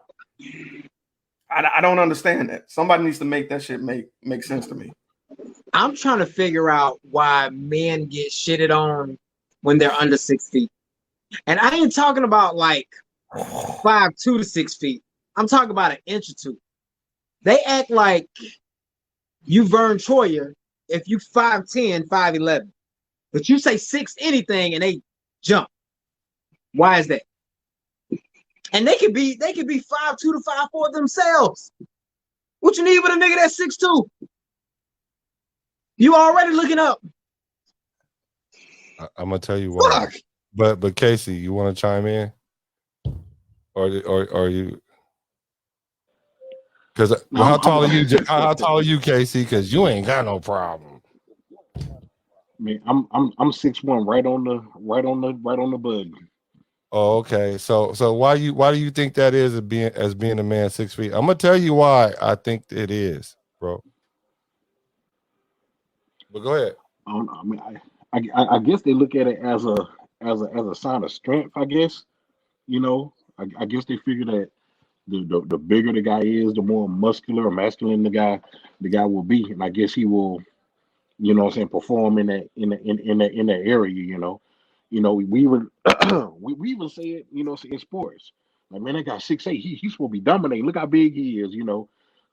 I don't understand that. Somebody needs to make that shit make sense to me. I'm trying to figure out why men get shitted on when they're under 6 feet. And I ain't talking about like 5'2" to 6 feet. I'm talking about an inch or two. They act like you Vern Troyer if you 5'10", 5'11". But you say 6 anything and they jump. Why is that? And they could be 5'2" to 5'4" themselves. What you need with a nigga that's 6'2"? You already looking up. I'm gonna tell you why. But Casey, you want to chime in, or you? Because how tall are you? How tall are you, Casey? Because you ain't got no problem. I mean, I'm 6'1", right on the button. Oh, okay. So why do you think that is as being a man 6 feet? I'm gonna tell you why I think it is, bro. But go ahead. I mean, I guess they look at it as a sign of strength. I guess, I guess they figure that the bigger the guy is, the more muscular or masculine the guy will be, and I guess he will, perform in that area. We even we even say it, in sports. Like, man, that guy 6'8", he's supposed to be dominating. Look how big he is,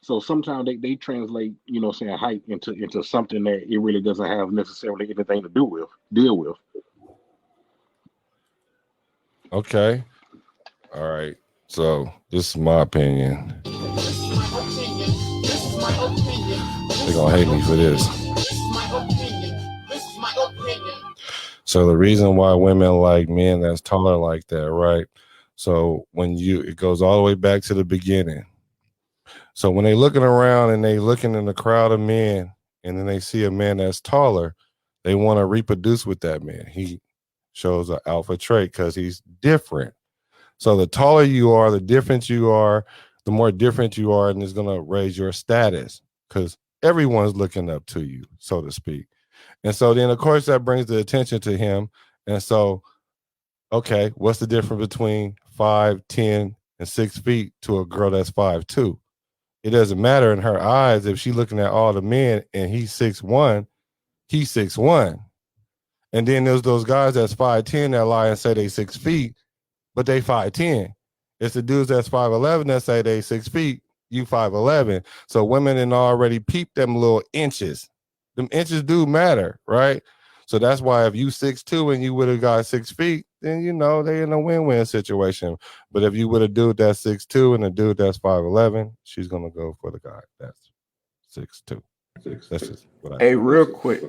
So sometimes they translate, height into something that it really doesn't have necessarily anything to deal with. Okay. All right. So this is my opinion. They're gonna hate me for this. So the reason why women like men that's taller like that, right? So it goes all the way back to the beginning. So when they looking around and they looking in the crowd of men, and then they see a man that's taller, they want to reproduce with that man. He shows an alpha trait because he's different. So the taller you are, the different you are, the more different you are, and it's gonna raise your status because everyone's looking up to you, so to speak. And so then, of course, that brings the attention to him. And so, okay, what's the difference between 5, 10, and 6 feet to a girl that's 5'2"? It doesn't matter in her eyes if she's looking at all the men and he's 6'1", he's 6'1". And then there's those guys that's 5'10" that lie and say they 6 feet, but they 5'10". It's the dudes that's 5'11" that say they 6 feet, you 5'11". So women didn't already peep them little inches. Them inches do matter, right? So that's why if you 6'2" and you would have got 6 feet, then you know they in a win-win situation. But if you would have dude that's 6'2" and a dude that's 5'11", she's gonna go for the guy that's 6'2". That's just what I Hey, real quick.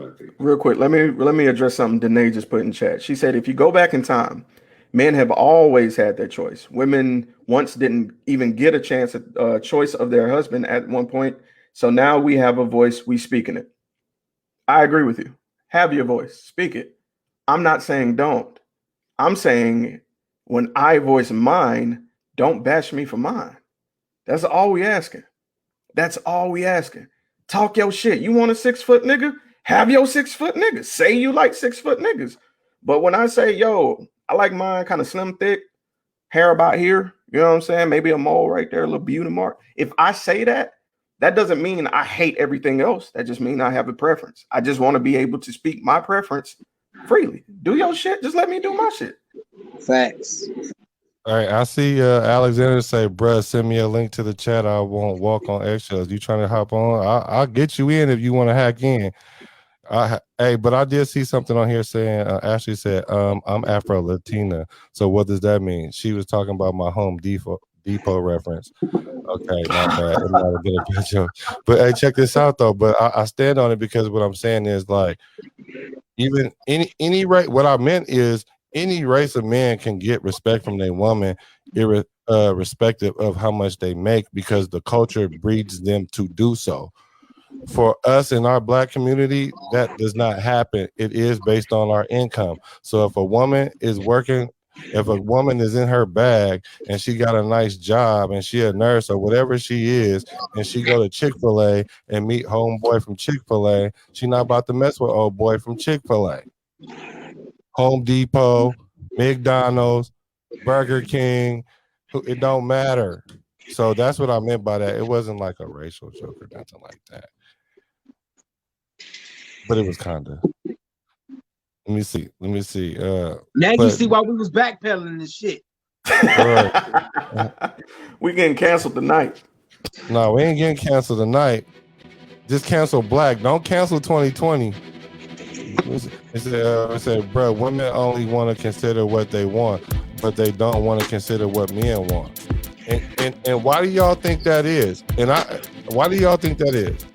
Let me address something Danae just put in chat. She said, if you go back in time, men have always had their choice. Women once didn't even get a chance at choice of their husband at one point. So now we have a voice. We speaking it. I agree with you. Have your voice. Speak it. I'm not saying don't. I'm saying when I voice mine, don't bash me for mine. That's all we asking. That's all we asking. Talk your shit. You want a 6 foot nigga? Have your 6 foot nigga. Say you like 6 foot niggas. But when I say, yo, I like mine kind of slim, thick, hair about here, you know what I'm saying? Maybe a mole right there, a little beauty mark. If I say that, that doesn't mean I hate everything else. That just means I have a preference. I just want to be able to speak my preference freely. Do your shit. Just let me do my shit. Facts. All right, I see Alexander say, bruh, send me a link to the chat. I won't walk on eggshells. You trying to hop on? I'll get you in if you want to hack in. Hey, but I did see something on here saying, Ashley said, I'm Afro-Latina. So what does that mean? She was talking about my Home Depot reference. Okay, not bad. I'm not a good picture. But hey, check this out though. But I stand on it because what I'm saying is like, even any right. What I meant is any race of men can get respect from their woman, irrespective of how much they make, because the culture breeds them to do so. For us in our Black community, that does not happen. It is based on our income. So if a woman is working, if a woman is in her bag and she got a nice job and she a nurse or whatever she is, and she go to Chick-fil-A and meet homeboy from Chick-fil-A, she not about to mess with old boy from Chick-fil-A. Home Depot, McDonald's, Burger King, it don't matter. So that's what I meant by that. It wasn't like a racial joke or nothing like that. But it was kind of. Let me see. Now you see why we was backpedaling this shit. Right. We getting canceled tonight. No, we ain't getting canceled tonight. Just cancel Black. Don't cancel 2020. It said, bro, women only want to consider what they want, but they don't want to consider what men want. And why do y'all think that is? Why do y'all think that is?